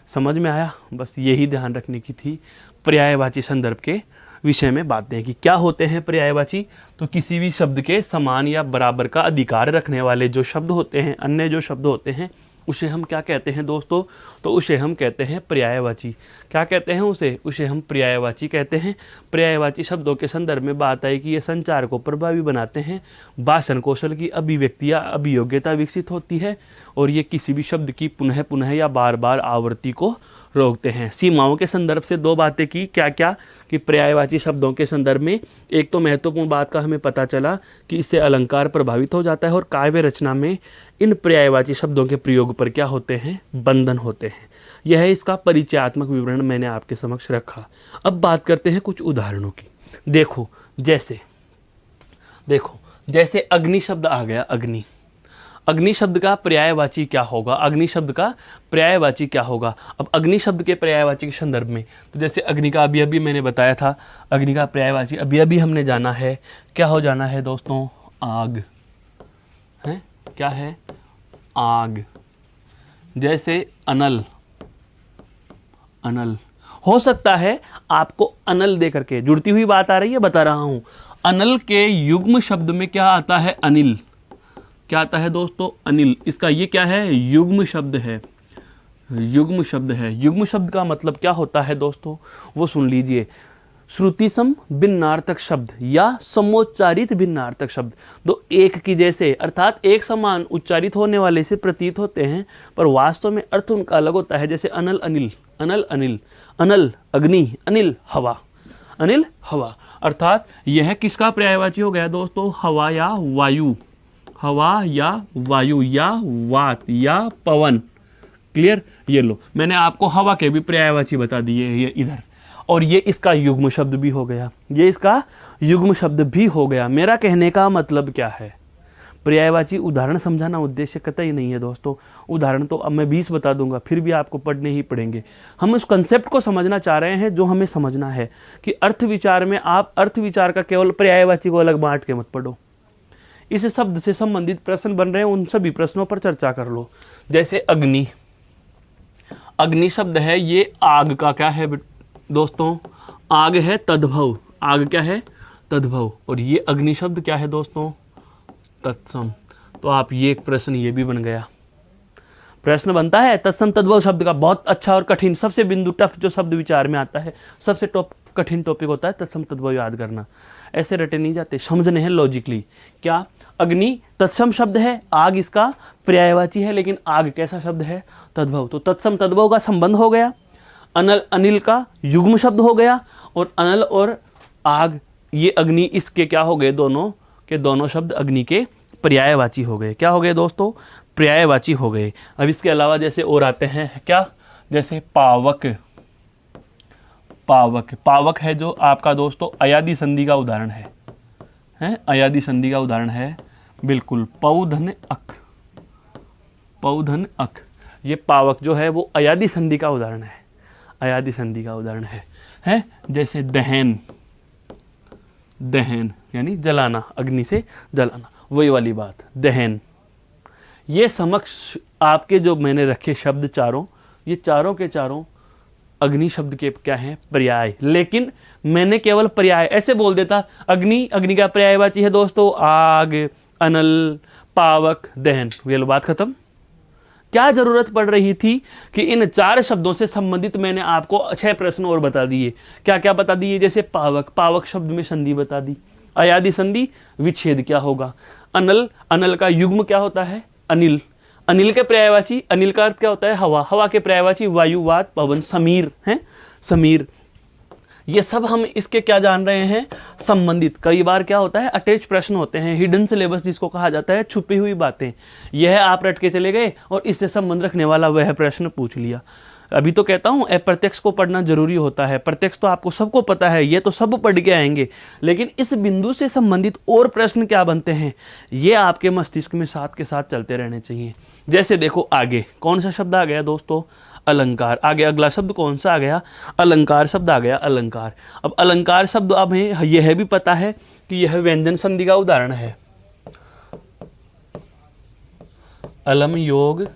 समझ में आया? बस यही ध्यान रखने की थी। पर्यायवाची संदर्भ के विषय में बातें कि क्या होते हैं पर्यायवाची। तो किसी भी शब्द के समान या बराबर का अधिकार रखने वाले जो शब्द होते हैं, अन्य जो शब्द होते हैं, उसे हम क्या कहते हैं दोस्तों? तो उसे हम कहते हैं पर्यायवाची। क्या कहते हैं उसे हम पर्यायवाची कहते हैं। पर्यायवाची शब्दों के संदर्भ में बात आई कि ये संचार को प्रभावी बनाते हैं, भाषण कौशल की अभिव्यक्ति या अभियोग्यता विकसित होती है, और ये किसी भी शब्द की पुनः पुनः या बार बार आवृत्ति को रोकते हैं। सीमाओं के संदर्भ से दो बातें की, क्या क्या? कि पर्यायवाची शब्दों के संदर्भ में एक तो महत्वपूर्ण बात का हमें पता चला कि इससे अलंकार प्रभावित हो जाता है, और काव्य रचना में इन पर्यायवाची शब्दों के प्रयोग पर क्या होते हैं? बंधन होते हैं। यह है इसका परिचयात्मक विवरण मैंने आपके समक्ष रखा। अब बात करते हैं कुछ उदाहरणों की। देखो जैसे अग्नि शब्द आ गया। अग्नि शब्द का पर्यायवाची क्या होगा? अग्नि शब्द का पर्यायवाची क्या होगा? अब अग्नि शब्द के पर्यायवाची के संदर्भ में तो जैसे अग्नि का अभी मैंने बताया था, अग्नि का पर्यायवाची अभी हमने जाना है। क्या हो जाना है दोस्तों? आग है। क्या है? आग। जैसे अनल हो सकता है आपको अनल दे करके जुड़ती हुई बात आ रही है, बता रहा हूं। अनल के युग्म शब्द में क्या आता है? अनिल। क्या आता है दोस्तों? अनिल। इसका ये क्या है? युग्म शब्द है। युग्म शब्द का मतलब क्या होता है दोस्तों? वो सुन लीजिए। श्रुतिसम भिन्नार्थक शब्द या समोच्चारित भिन्नार्थक शब्द, दो एक की जैसे अर्थात एक समान उच्चारित होने वाले से प्रतीत होते हैं, पर वास्तव में अर्थ उनका अलग होता है। जैसे अनल अनिल, अनल अग्नि, अनिल हवा, अर्थात यह किसका पर्यायवाची हो गया दोस्तों? हवा या वायु या वात या पवन। क्लियर? ये लो, मैंने आपको हवा के भी पर्यायवाची बता दिए ये इधर, और ये इसका युग्म शब्द भी हो गया। मेरा कहने का मतलब क्या है? पर्यायवाची उदाहरण समझाना उद्देश्य कतई नहीं है दोस्तों। उदाहरण तो अब मैं 20 बता दूंगा, फिर भी आपको पढ़ने ही पड़ेंगे। हम उस कंसेप्ट को समझना चाह रहे हैं जो हमें समझना है कि अर्थ विचार में आप अर्थ विचार का केवल पर्यायवाची को अलग बांट के मत पढ़ो। इस शब्द से संबंधित प्रश्न बन रहे हैं, उन सभी प्रश्नों पर चर्चा कर लो। जैसे अग्नि शब्द है, ये आग का क्या है दोस्तों? आग है तद्भव। आग क्या है? तद्भव। और ये अग्नि शब्द क्या है दोस्तों? तत्सम। तो आप ये एक प्रश्न ये भी बन गया। प्रश्न बनता है तत्सम तद्भव शब्द का, बहुत अच्छा और कठिन, सबसे बिंदु टफ जो शब्द विचार में आता है, सबसे कठिन टॉपिक होता है तत्सम तद्भव याद करना। ऐसे रटे नहीं जाते, समझने हैं लॉजिकली। क्या अग्नि तत्सम शब्द है, आग इसका पर्यायवाची है, लेकिन आग कैसा शब्द है? तद्भव। तो तत्सम तद्भव का संबंध हो गया। अनल अनिल का युग्म शब्द हो गया, और अनल और आग ये अग्नि इसके क्या हो गए? दोनों के दोनों शब्द अग्नि के पर्यायवाची हो गए। क्या हो गए दोस्तों? पर्यायवाची हो गए। अब इसके अलावा जैसे और आते हैं क्या, जैसे पावक। पावक, पावक है जो आपका दोस्तों अयादी संधि का उदाहरण है, अयादी संधि का उदाहरण है बिल्कुल। पौधन अक, पौधन अक, ये पावक जो है वो अयादी संधि का उदाहरण है, अयादी संधि का उदाहरण है। जैसे दहन, दहन यानी जलाना, अग्नि से जलाना, वही वाली बात दहन। ये समक्ष आपके जो मैंने रखे शब्द चारों, ये चारों के चारों अग्नि शब्द के क्या हैं? पर्याय। लेकिन मैंने केवल पर्याय ऐसे बोल देता, अग्नि, अग्नि का पर्यायवाची है दोस्तों आग, अनल, पावक, दहन, ये लो बात खत्म। क्या जरूरत पड़ रही थी कि इन 4 शब्दों से संबंधित मैंने आपको 6 प्रश्न और बता दिए। क्या क्या बता दिए? जैसे पावक, पावक शब्द में संधि बता दी, अयादी संधि, विच्छेद क्या होगा, अनल, अनल का युग्म क्या होता है? अनिल, अनिल के पर्यायवाची, अनिल का अर्थ क्या होता है? हवा, हवा के पर्यायवाची वायु, वात, पवन, समीर है, समीर। ये सब हम इसके क्या जान रहे हैं? संबंधित। कई बार क्या होता है, अटैच प्रश्न होते हैं, हिडन सिलेबस जिसको कहा जाता है, छुपी हुई बातें। यह आप रट के चले गए और इससे संबंध रखने वाला वह प्रश्न पूछ लिया। अभी तो कहता हूँ अप्रत्यक्ष को पढ़ना जरूरी होता है, प्रत्यक्ष तो आपको सबको पता है, ये तो सब पढ़ के आएंगे, लेकिन इस बिंदु से संबंधित और प्रश्न क्या बनते हैं, ये आपके मस्तिष्क में साथ के साथ चलते रहने चाहिए। जैसे देखो आगे कौन सा शब्द आ गया दोस्तों? अलंकार। आगे अगला शब्द कौन सा आ गया? अलंकार शब्द आ गया, अलंकार। अब अलंकार शब्द अब यह भी पता है कि यह व्यंजन संधि का उदाहरण है। अलम योग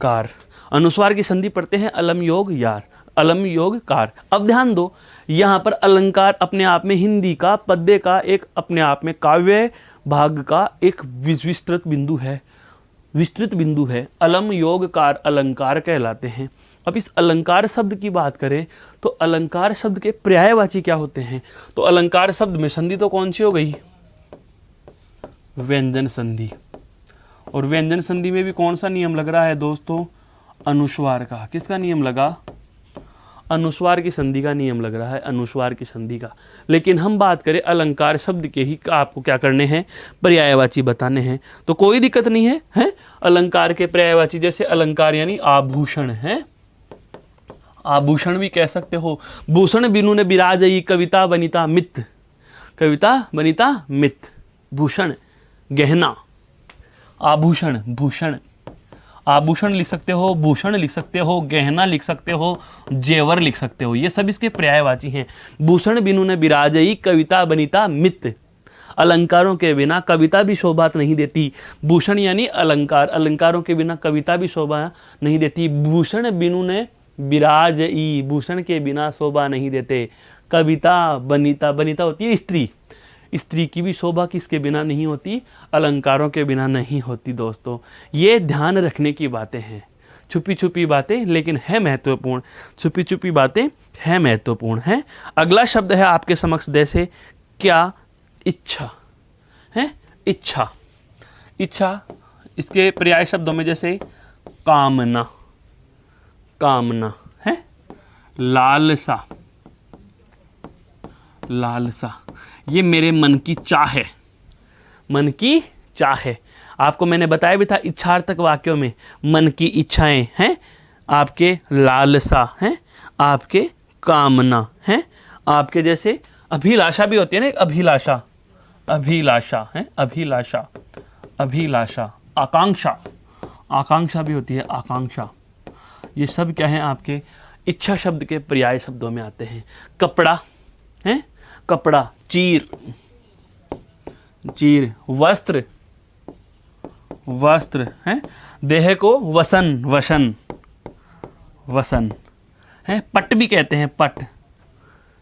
कार, अनुस्वार की संधि पढ़ते हैं अलम योग यार, अलम योग कार। अब ध्यान दो, यहां पर अलंकार अपने आप में हिंदी का पद्य का एक अपने आप में काव्य भाग का एक विस्तृत बिंदु है, विस्तृत बिंदु है। अलम योग कार अलंकार कहलाते हैं। अब इस अलंकार शब्द की बात करें तो अलंकार शब्द के पर्यायवाची क्या होते हैं? तो अलंकार शब्द में संधि तो कौन सी हो गई? व्यंजन संधि। और व्यंजन संधि में भी कौन सा नियम लग रहा है दोस्तों? अनुस्वार का। किसका नियम लगा? अनुस्वार की संधि का नियम लग रहा है, अनुस्वार की संधि का। लेकिन हम बात करें अलंकार शब्द के ही, आपको क्या करने हैं? पर्यायवाची बताने हैं, तो कोई दिक्कत नहीं है, हैं? अलंकार के पर्यायवाची जैसे अलंकार यानी आभूषण है, आभूषण भी कह सकते हो। भूषण बिनु ने बिराजई, कविता बनिता मित, कविता बनिता मित, भूषण गहना, आभूषण, भूषण, आभूषण लिख सकते हो, भूषण लिख सकते हो, गहना लिख सकते हो, जेवर लिख सकते हो, ये सब इसके पर्यायवाची हैं। भूषण बिनु ने बिराजई, कविता बनिता मित, अलंकारों के बिना कविता भी शोभा नहीं देती। भूषण यानी अलंकार, अलंकारों के बिना कविता भी शोभा नहीं देती। भूषण बिनु ने बिराजई, भूषण के बिना शोभा नहीं देते। कविता बनिता, बनिता होती है स्त्री, स्त्री की भी शोभा किसके बिना नहीं होती? अलंकारों के बिना नहीं होती। दोस्तों ये ध्यान रखने की बातें हैं, छुपी छुपी बातें लेकिन है महत्वपूर्ण, छुपी छुपी बातें है महत्वपूर्ण है। अगला शब्द है आपके समक्ष जैसे क्या? इच्छा है, इच्छा, इच्छा इसके पर्याय शब्दों में जैसे कामना, कामना है, लालसा, लालसा, ये मेरे मन की चाह है, मन की चाह है। आपको मैंने बताया भी था इच्छार्थक वाक्यों में मन की इच्छाएं हैं, आपके लालसा हैं, आपके कामना हैं, आपके जैसे अभिलाषा भी होती है ना, एक अभिलाषा, अभिलाषा है, अभिलाषा, अभिलाषा, आकांक्षा, आकांक्षा भी होती है, आकांक्षा। ये सब क्या है? आपके इच्छा शब्द के पर्याय शब्दों में आते हैं। कपड़ा है, कपड़ा, चीर, चीर, वस्त्र, वस्त्र है, देह को वसन, वसन, वसन है, पट भी कहते हैं, पट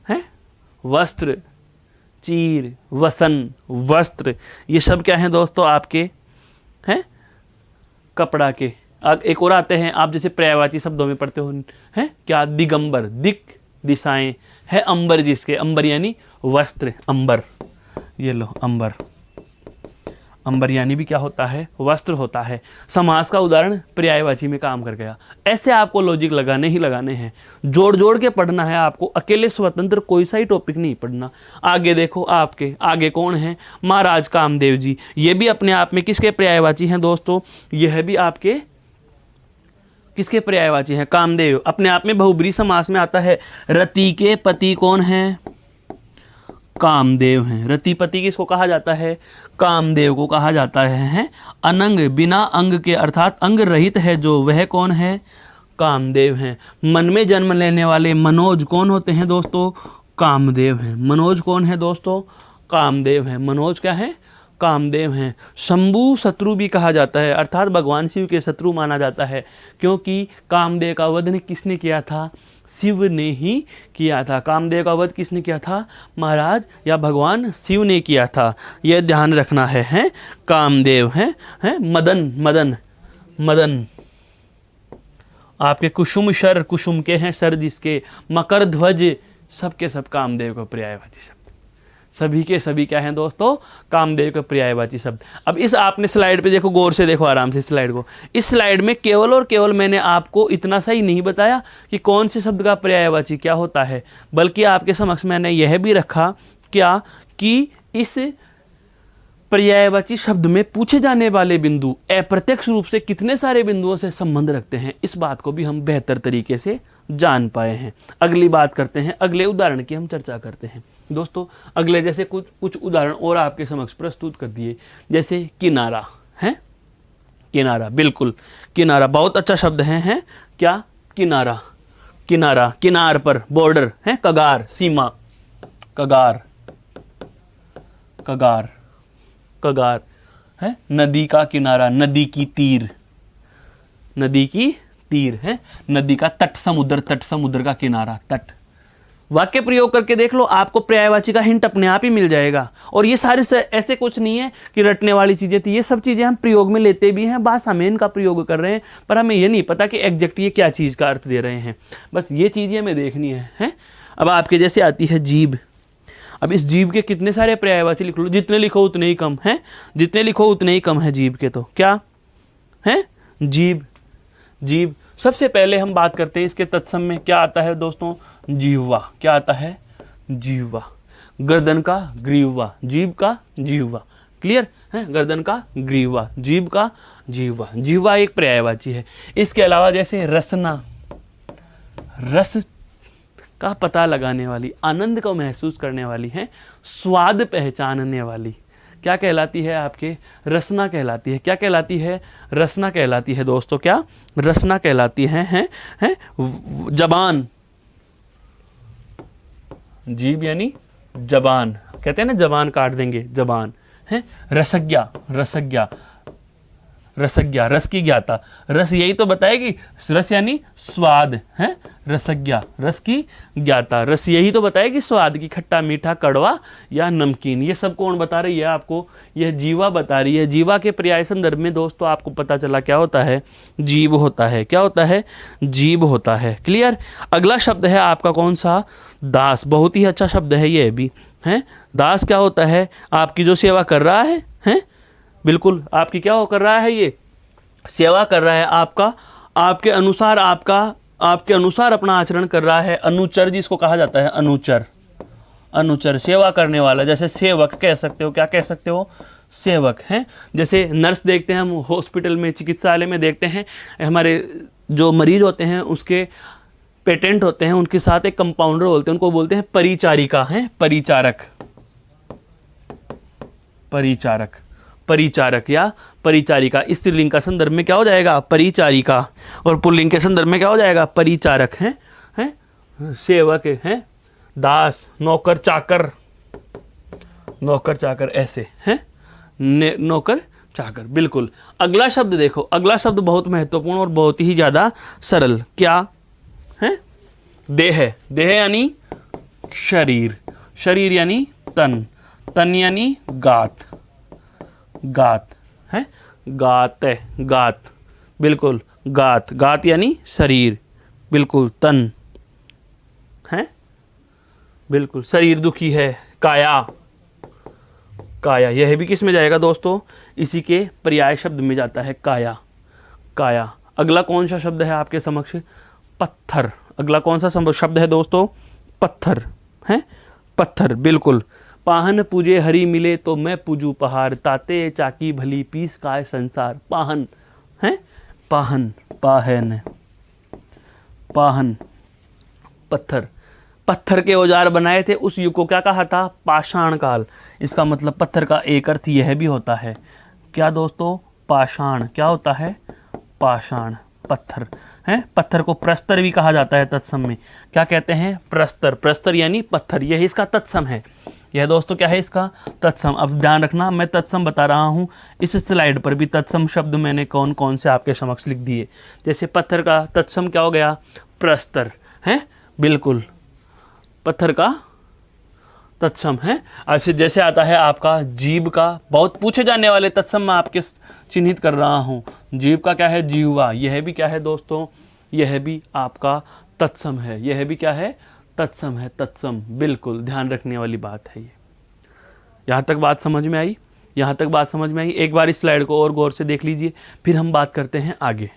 है, वस्त्र, चीर, वसन, वस्त्र, ये सब क्या है दोस्तों? आपके हैं कपड़ा के एक और आते हैं आप जैसे पर्यायवाची शब्दों में पढ़ते हो हैं क्या, दिगंबर, दिक दिशाएं, है अंबर जिसके, अंबर यानी वस्त्र, अंबर, ये लो अंबर, अंबर यानी भी क्या होता है, वस्त्र होता है। समास का उदाहरण पर्यायवाची में काम कर गया। ऐसे आपको लॉजिक लगाने ही लगाने हैं, जोड़ जोड़ के पढ़ना है आपको, अकेले स्वतंत्र कोई सा ही टॉपिक नहीं पढ़ना। आगे देखो, आपके आगे कौन है, महाराज कामदेव जी, ये भी अपने आप में किसके पर्यायवाची हैं दोस्तों, यह भी आपके किसके पर्यायवाची हैं, कामदेव, अपने आप में बहुब्रीहि समास में आता है। रति के पति कौन है, कामदेव हैं। रतिपति किसको कहा जाता है, कामदेव को कहा जाता है। अनंग, बिना अंग के अर्थात अंग रहित है जो, वह कौन है, कामदेव हैं। मन में जन्म लेने वाले मनोज कौन होते हैं दोस्तों, कामदेव हैं। मनोज कौन है दोस्तों, कामदेव हैं। मनोज क्या है, कामदेव हैं। शंभु शत्रु भी कहा जाता है, अर्थात भगवान शिव के शत्रु माना जाता है, क्योंकि कामदेव का वध किसने किया था, शिव ने ही किया था। कामदेव का वध किसने किया था, महाराज या भगवान शिव ने किया था, यह ध्यान रखना है। कामदेव हैं। मदन, मदन, मदन आपके कुसुम शर, कुसुम के हैं सर जिसके, मकर ध्वज, सबके सब कामदेव का पर्यायवाची शब्द, सभी के सभी क्या हैं दोस्तों, कामदेव का पर्यायवाची शब्द। अब इस आपने स्लाइड पे देखो, गौर से देखो आराम से स्लाइड को। इस स्लाइड में केवल और केवल मैंने आपको इतना सा ही नहीं बताया कि कौन से शब्द का पर्यायवाची क्या होता है, बल्कि आपके समक्ष मैंने यह भी रखा क्या कि इस पर्यायवाची शब्द में पूछे जाने वाले बिंदु अप्रत्यक्ष रूप से कितने सारे बिंदुओं से संबंध रखते हैं, इस बात को भी हम बेहतर तरीके से जान पाए हैं। अगली बात करते हैं, अगले उदाहरण की हम चर्चा करते हैं दोस्तों। अगले जैसे कुछ उदाहरण और आपके समक्ष प्रस्तुत कर दिए, जैसे किनारा है, किनारा, बिल्कुल किनारा बहुत अच्छा शब्द है क्या, किनारा, किनारा, किनार पर, बॉर्डर है, कगार, सीमा, कगार, कगार, कगार है, नदी का किनारा, नदी की तीर, नदी की तीर है, नदी का तट, समुद्र, तट, समुद्र का किनारा, तट। वाक्य प्रयोग करके देख लो, आपको पर्यायवाची का हिंट अपने आप ही मिल जाएगा। और ये सारे ऐसे कुछ नहीं है कि रटने वाली चीजें थी, ये सब चीजें हम प्रयोग में लेते भी हैं, भाषा में इनका प्रयोग कर रहे हैं, पर हमें ये नहीं पता कि एग्जैक्ट ये क्या चीज का अर्थ दे रहे हैं, बस ये चीजें हमें देखनी है। अब आपके जैसे आती है जीभ। अब इस जीभ के कितने सारे पर्यायवाची लिख लो, जितने लिखो उतने ही कम है, जितने लिखो उतने ही कम है जीभ के। तो क्या है, जीभ, जीभ। सबसे पहले हम बात करते हैं इसके तत्सम में क्या आता है दोस्तों, जीवा, क्या आता है, जीवा, गर्दन का ग्रीवा, जीभ का जीवा, क्लियर है, गर्दन का ग्रीवा, जीभ का जीवा, जीवा एक पर्यायवाची है। इसके अलावा जैसे रसना, रस का पता लगाने वाली, आनंद को महसूस करने वाली है, स्वाद पहचानने वाली, क्या कहलाती है आपके, रसना कहलाती है। क्या कहलाती है, रसना कहलाती है दोस्तों, क्या, रसना कहलाती है। जबान, जीभ यानी जबान, कहते हैं ना जबान काट देंगे, जबान है। रसज्ञा, रसज्ञा, रसज्ञा, रस की ज्ञाता, रस यही तो बताएगी, रस यानी स्वाद है, रसज्ञा, रस की ज्ञाता, रस यही तो बताएगी स्वाद की, खट्टा मीठा कड़वा या नमकीन। ये सब कौन बता रही है आपको, यह जीवा बता रही है। जीवा के पर्याय संदर्भ में दोस्तों आपको पता चला क्या होता है, जीभ होता है। क्या होता है, जीभ होता है, क्लियर। अगला शब्द है आपका कौन सा, दास, बहुत ही अच्छा शब्द है ये भी है। दास क्या होता है, आपकी जो सेवा कर रहा है, बिल्कुल आपकी क्या कर रहा है, ये सेवा कर रहा है, आपका, आपके अनुसार, आपके अनुसार अपना आचरण कर रहा है। अनुचर जिसको कहा जाता है, अनुचर, अनुचर सेवा करने वाला, जैसे सेवक कह सकते हो, क्या कह सकते हो, सेवक हैं। जैसे नर्स देखते हैं हम हॉस्पिटल में, चिकित्सालय में देखते हैं, हमारे जो मरीज होते हैं उसके पेटेंट होते हैं, उनके साथ एक कंपाउंडर बोलते हैं, उनको बोलते हैं परिचारिका, हैं, परिचारक, परिचारक, परिचारक या परिचारिका। स्त्रीलिंग का संदर्भ में क्या हो जाएगा, परिचारिका, और पुल्लिंग के संदर्भ में क्या हो जाएगा, परिचारक हैं, सेवक हैं, दास, नौकर चाकर, नौकर चाकर ऐसे हैं, नौकर चाकर, बिल्कुल। अगला शब्द देखो, अगला शब्द बहुत महत्वपूर्ण और बहुत ही ज्यादा सरल, क्या है, देह, देह यानी शरीर, शरीर यानी तन, तन यानी गात, गात है, गात है, गात, बिल्कुल। गात, गात यानी शरीर, बिल्कुल तन है, बिल्कुल शरीर दुखी है, काया, काया यह भी किस में जाएगा दोस्तों, इसी के पर्याय शब्द में जाता है, काया, काया। अगला कौन सा शब्द है आपके समक्ष, पत्थर। अगला कौन सा शब्द है दोस्तों, पत्थर है, पत्थर, बिल्कुल। पाहन पूजे हरि मिले तो मैं पूजू पहाड़, ताते चाकी भली पीस काय संसार। पाहन है, पाहन, पाहन, पाहन, पत्थर। पत्थर के औजार बनाए थे उस युग को क्या कहा था, पाषाण काल। इसका मतलब पत्थर का एक अर्थ यह भी होता है, क्या दोस्तों, पाषाण। क्या होता है, पाषाण, पत्थर है। पत्थर को प्रस्तर भी कहा जाता है तत्सम में। क्या कहते हैं, प्रस्तर, प्रस्तर यानी पत्थर, यह इसका तत्सम है। यह दोस्तों क्या है, इसका तत्सम। अब ध्यान रखना, मैं तत्सम बता रहा हूँ, इस स्लाइड पर भी तत्सम शब्द मैंने कौन कौन से आपके समक्ष लिख दिए। जैसे पत्थर का तत्सम क्या हो गया, प्रस्तर है, बिल्कुल, पत्थर का तत्सम है। ऐसे जैसे आता है आपका जीव का, बहुत पूछे जाने वाले तत्सम मैं आपके चिन्हित कर रहा हूँ। जीव का क्या है, जीवा, यह भी क्या है दोस्तों, यह भी आपका तत्सम है। यह भी क्या है, तत्सम है, तत्सम, बिल्कुल ध्यान रखने वाली बात है ये। यहाँ तक बात समझ में आई, यहाँ तक बात समझ में आई। एक बार इस स्लाइड को और गौर से देख लीजिए, फिर हम बात करते हैं आगे।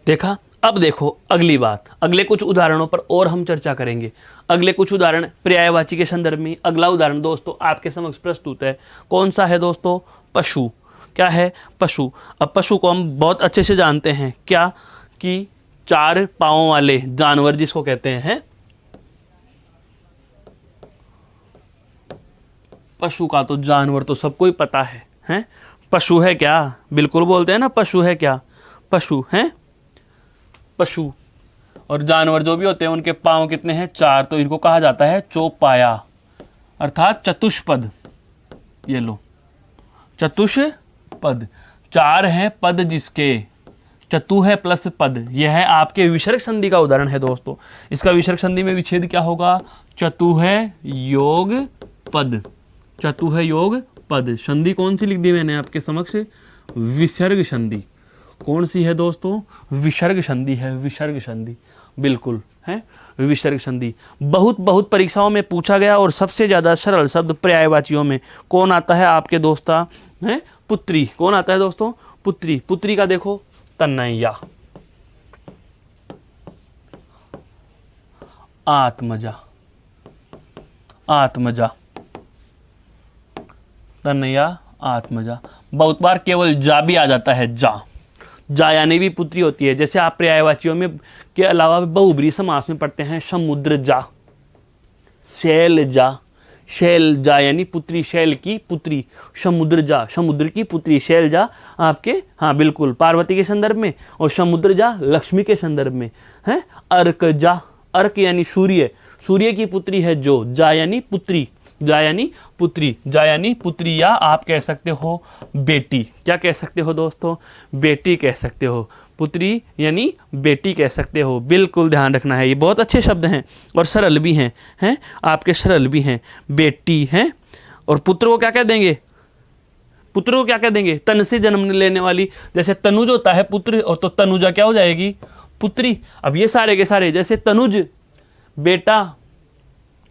देखा, अब देखो अगली बात, अगले कुछ उदाहरणों पर और हम चर्चा करेंगे। अगले कुछ उदाहरण पर्यायवाची के संदर्भ में। अगला उदाहरण दोस्तों आपके समक्ष प्रस्तुत है, कौन सा है दोस्तों, पशु। क्या है, पशु। अब पशु को हम बहुत अच्छे से जानते हैं, क्या कि चार पांवों वाले जानवर जिसको कहते हैं। पशु का तो जानवर तो सबको ही पता है, हैं? पशु है क्या, बिल्कुल बोलते हैं ना, पशु है क्या, पशु है, पशु। और जानवर जो भी होते हैं उनके पांव कितने हैं, चार, तो इनको कहा जाता है चौपाया, अर्थात चतुष्पद। ये लो, चतुष्पद, चार हैं पद जिसके, चतु है प्लस पद। यह है आपके विसर्ग संधि का उदाहरण है दोस्तों। इसका विसर्ग संधि में विच्छेद क्या होगा, चतु है योग पद, चतु है योग पद। संधि कौन सी लिख दी मैंने आपके समक्ष, विसर्ग संधि। कौन सी है दोस्तों, विसर्ग संधि है, विसर्ग संधि, बिल्कुल है, विसर्ग संधि। बहुत परीक्षाओं में पूछा गया और सबसे ज्यादा सरल शब्द पर्यायवाचियों में कौन आता है आपके दोस्ता, है पुत्री। कौन आता है दोस्तों, पुत्री। पुत्री का देखो, तनया, आत्मजा, आत्मजा, तनया, आत्मजा। बहुत बार केवल जा भी आ जाता है, जा, जा यानी भी पुत्री होती है। जैसे आप पर्यायवाचियों में के अलावा बहुब्रीहि समास में पढ़ते हैं, समुद्र जा, शैल जा, शैल जा यानी पुत्री, शैल की पुत्री, समुद्र जा, समुद्र की पुत्री। शैल जा आपके, हाँ बिल्कुल, पार्वती के संदर्भ में, और समुद्र जा लक्ष्मी के संदर्भ में है। अर्क जा, अर्क यानी सूर्य, सूर्य की पुत्री है जो, जा यानी पुत्री, जा यानी पुत्री, जा यानी पुत्री, या आप कह सकते हो बेटी। क्या कह सकते हो दोस्तों, बेटी कह सकते हो। पुत्री यानी बेटी कह सकते हो, बिल्कुल ध्यान रखना है। ये बहुत अच्छे शब्द हैं और सरल भी हैं आपके, सरल भी हैं। बेटी हैं, और पुत्र को क्या कह देंगे, पुत्र को क्या कह देंगे, तन से जन्म लेने वाली। जैसे तनुज होता है पुत्र, और तो तनुजा क्या हो जाएगी, पुत्री। अब ये सारे के सारे, जैसे तनुज बेटा,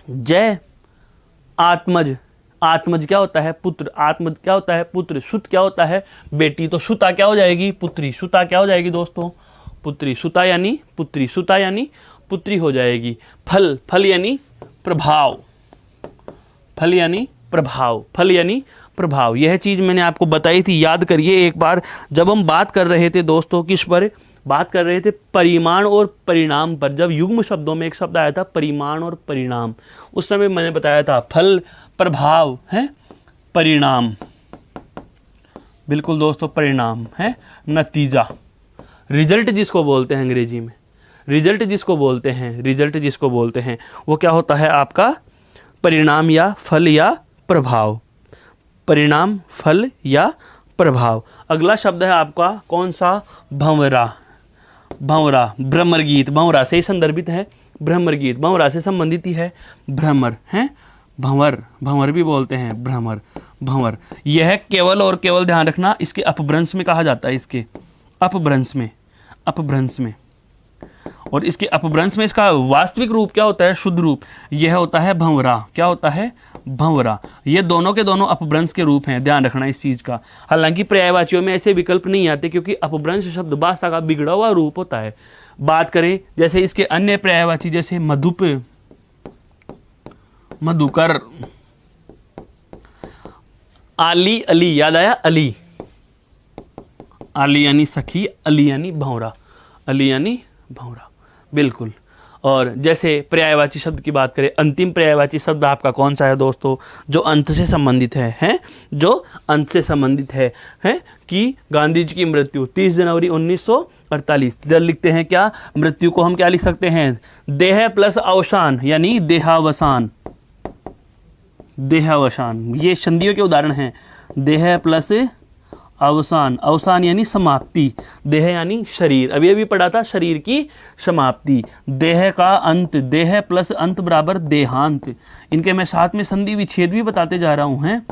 जय आत्मज, आत्मज क्या होता है, पुत्र। आत्मज क्या होता है, पुत्र। सुत क्या होता है, बेटी। तो सुता क्या हो जाएगी, पुत्री। सुता क्या हो जाएगी दोस्तों, पुत्री। सुता यानी पुत्री, सुता यानी पुत्री हो जाएगी। फल, फल यानी प्रभाव, फल यानी प्रभाव, फल यानी प्रभाव। यह चीज मैंने आपको बताई थी, याद करिए एक बार, जब हम बात कर रहे थे दोस्तों, किस पर बात कर रहे थे, परिमाण और परिणाम पर। जब युग्म शब्दों में एक शब्द आया था परिमाण और परिणाम, उस समय मैंने बताया था फल, प्रभाव है, परिणाम, बिल्कुल दोस्तों, परिणाम है, नतीजा, रिजल्ट जिसको बोलते हैं अंग्रेजी में, रिजल्ट जिसको बोलते हैं, रिजल्ट जिसको बोलते हैं, वो क्या होता है आपका परिणाम या फल या प्रभाव। परिणाम, फल या प्रभाव। अगला शब्द है आपका कौन सा? भंवरा। भंवरा, भ्रमर गीत, भंवरा से ही संदर्भित है। भ्रमर गीत भंवरा से संबंधित ही है। भ्रमर है, भंवर, भंवर भी बोलते हैं, भ्रमर, भंवर। यह है केवल और केवल ध्यान रखना, इसके अपभ्रंश में कहा जाता है, इसके अपभ्रंश में, अपभ्रंश में। और इसके अपभ्रंश में इसका वास्तविक रूप क्या होता है? शुद्ध रूप यह होता है भंवरा। क्या होता है? भंवरा। ये दोनों के दोनों अपभ्रंश के रूप हैं, ध्यान रखना इस चीज का। हालांकि पर्यायवाचियों में ऐसे विकल्प नहीं आते, क्योंकि अपभ्रंश शब्द भाषा का बिगड़ा हुआ रूप होता है। बात करें जैसे इसके अन्य पर्यायवाची, जैसे मधुप, मधुकर, आली, अली, याद आया? अली, आली यानी सखी, अली यानी भंवरा, अली यानी भंवरा, बिल्कुल। और जैसे पर्यायवाची शब्द की बात करें, अंतिम पर्यायवाची शब्द आपका कौन सा है दोस्तों? जो अंत से संबंधित है, हैं? जो अंत से संबंधित है, हैं? कि गांधी जी की मृत्यु 30 जनवरी 1948। जब लिखते हैं क्या? मृत्यु को हम क्या लिख सकते हैं? देह प्लस अवसान, यानी देहावसान, देहावसान। ये संधियों के उदाहरण हैं। देह प्लस अवसान, अवसान यानी समाप्ति, देह यानी शरीर, अभी अभी पढ़ा था, शरीर की समाप्ति। देह का अंत, देह प्लस अंत बराबर देहांत। इनके मैं साथ में संधि विच्छेद भी बताते जा रहा हूं। हैं?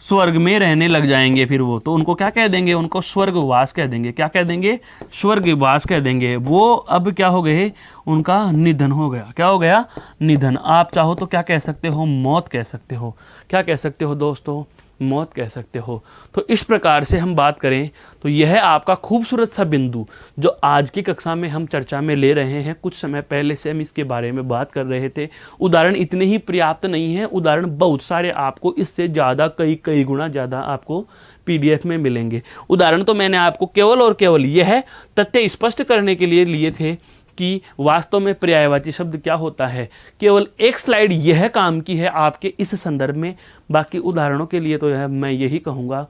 स्वर्ग में रहने लग जाएंगे फिर वो, तो उनको क्या कह देंगे? उनको स्वर्गवास कह देंगे। क्या कह देंगे? स्वर्गवास कह देंगे। वो अब क्या हो गए? उनका निधन हो गया। क्या हो गया? निधन। आप चाहो तो क्या कह सकते हो? मौत कह सकते हो। क्या कह सकते हो दोस्तों? मौत कह सकते हो। तो इस प्रकार से हम बात करें तो यह आपका खूबसूरत सा बिंदु जो आज की कक्षा में हम चर्चा में ले रहे हैं, कुछ समय पहले से हम इसके बारे में बात कर रहे थे। उदाहरण इतने ही पर्याप्त नहीं है, उदाहरण बहुत सारे आपको इससे ज़्यादा, कई गुना ज़्यादा आपको PDF में मिलेंगे। उदाहरण तो मैंने आपको केवल और केवल यह तथ्य स्पष्ट करने के लिए लिए थे कि वास्तव में पर्यायवाची शब्द क्या होता है। केवल एक स्लाइड यह काम की है आपके इस संदर्भ में। बाकी उदाहरणों के लिए तो मैं यही कहूँगा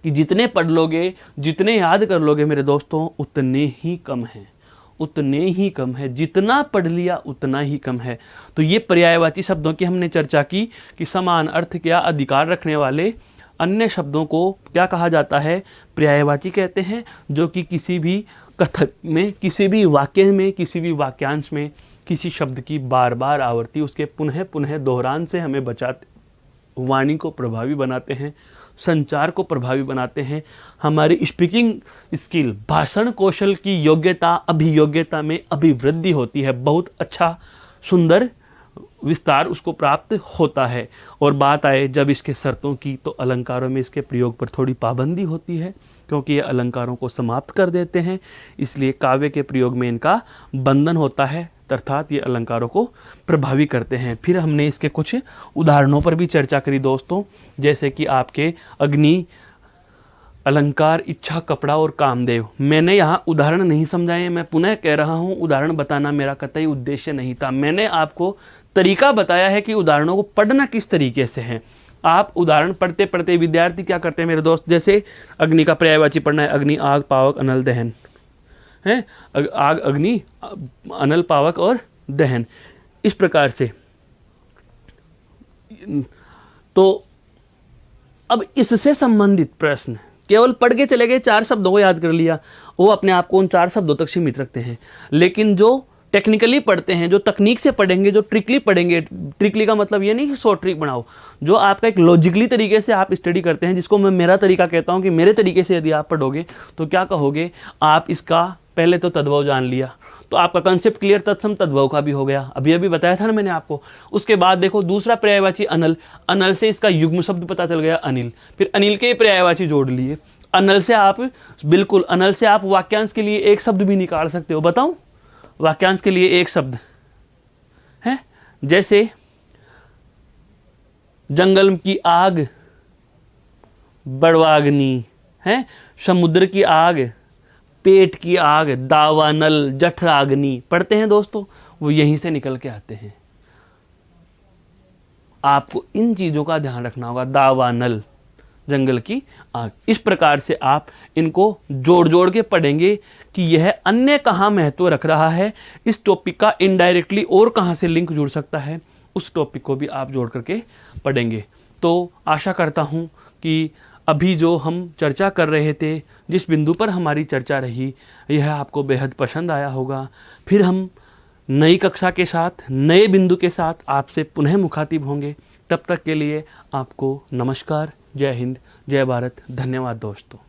कि जितने पढ़ लोगे, जितने याद कर लोगे मेरे दोस्तों, उतने ही कम हैं, उतने ही कम है। जितना पढ़ लिया उतना ही कम है। तो ये पर्यायवाची शब्दों की हमने चर्चा की कि समान अर्थ क्या अधिकार रखने वाले अन्य शब्दों को क्या कहा जाता है? पर्यायवाची कहते हैं, जो कि किसी भी कथन में, किसी भी वाक्य में, किसी भी वाक्यांश में किसी शब्द की बार बार आवृत्ति, उसके पुनः पुनः दोहरान से हमें बचाते, वाणी को प्रभावी बनाते हैं, संचार को प्रभावी बनाते हैं। हमारी स्पीकिंग स्किल, भाषण कौशल की योग्यता, अभियोग्यता में अभिवृद्धि होती है। बहुत अच्छा सुंदर विस्तार उसको प्राप्त होता है। और बात आए जब इसके शर्तों की, तो अलंकारों में इसके प्रयोग पर थोड़ी पाबंदी होती है, क्योंकि ये अलंकारों को समाप्त कर देते हैं। इसलिए काव्य के प्रयोग में इनका बंधन होता है, अर्थात ये अलंकारों को प्रभावी करते हैं। फिर हमने इसके कुछ उदाहरणों पर भी चर्चा करी दोस्तों, जैसे कि आपके अग्नि, अलंकार, इच्छा, कपड़ा और कामदेव। मैंने यहाँ उदाहरण नहीं समझाए, मैं पुनः कह रहा हूँ, उदाहरण बताना मेरा कतई उद्देश्य नहीं था। मैंने आपको तरीका बताया है कि उदाहरणों को पढ़ना किस तरीके से है। आप उदाहरण पढ़ते पढ़ते विद्यार्थी क्या करते हैं मेरे दोस्त, जैसे अग्नि का पर्यायवाची पढ़ना है, अग्नि, आग, पावक, अनल, दहन है। आग, अग्नि, अनल, पावक और दहन, इस प्रकार से। तो अब इससे संबंधित प्रश्न केवल पढ़ के चले गए, 4 शब्दों को याद कर लिया, वो अपने आप को उन 4 शब्दों तक सीमित रखते हैं। लेकिन जो टेक्निकली पढ़ते हैं, जो तकनीक से पढ़ेंगे, जो ट्रिकली पढ़ेंगे, ट्रिकली का मतलब ये नहीं कि शॉर्ट ट्रिक बनाओ, जो आपका एक लॉजिकली तरीके से आप स्टडी करते हैं, जिसको मैं मेरा तरीका कहता हूँ कि मेरे तरीके से यदि आप पढ़ोगे तो क्या कहोगे, आप इसका पहले तो तद्भव जान लिया, तो आपका कंसेप्ट क्लियर, तत्सम तद्भव का भी हो गया, अभी अभी बताया था ना मैंने आपको। उसके बाद देखो दूसरा पर्यायवाची अनल, अनल से इसका युग्म शब्द पता चल गया अनिल, फिर अनिल के पर्यायवाची जोड़ लिए। अनल से आप बिल्कुल, अनल से आप वाक्यांश के लिए एक शब्द भी निकाल सकते हो। बताऊं वाक्यांश के लिए एक शब्द है, जैसे जंगल की आग बड़वाग्नि है, समुद्र की आग, पेट की आग, दावानल, जठराग्नि पढ़ते हैं दोस्तों, वो यहीं से निकल के आते हैं। आपको इन चीजों का ध्यान रखना होगा, दावानल, जंगल की आग। इस प्रकार से आप इनको जोड़ जोड़ के पढ़ेंगे कि यह अन्य कहाँ महत्व रख रहा है, इस टॉपिक का इनडायरेक्टली और कहाँ से लिंक जुड़ सकता है, उस टॉपिक को भी आप जोड़ करके पढ़ेंगे। तो आशा करता हूँ कि अभी जो हम चर्चा कर रहे थे, जिस बिंदु पर हमारी चर्चा रही, यह आपको बेहद पसंद आया होगा। फिर हम नई कक्षा के साथ, नए बिंदु के साथ आपसे पुनः मुखातिब होंगे। तब तक के लिए आपको नमस्कार, जय हिंद, जय भारत, धन्यवाद दोस्तों।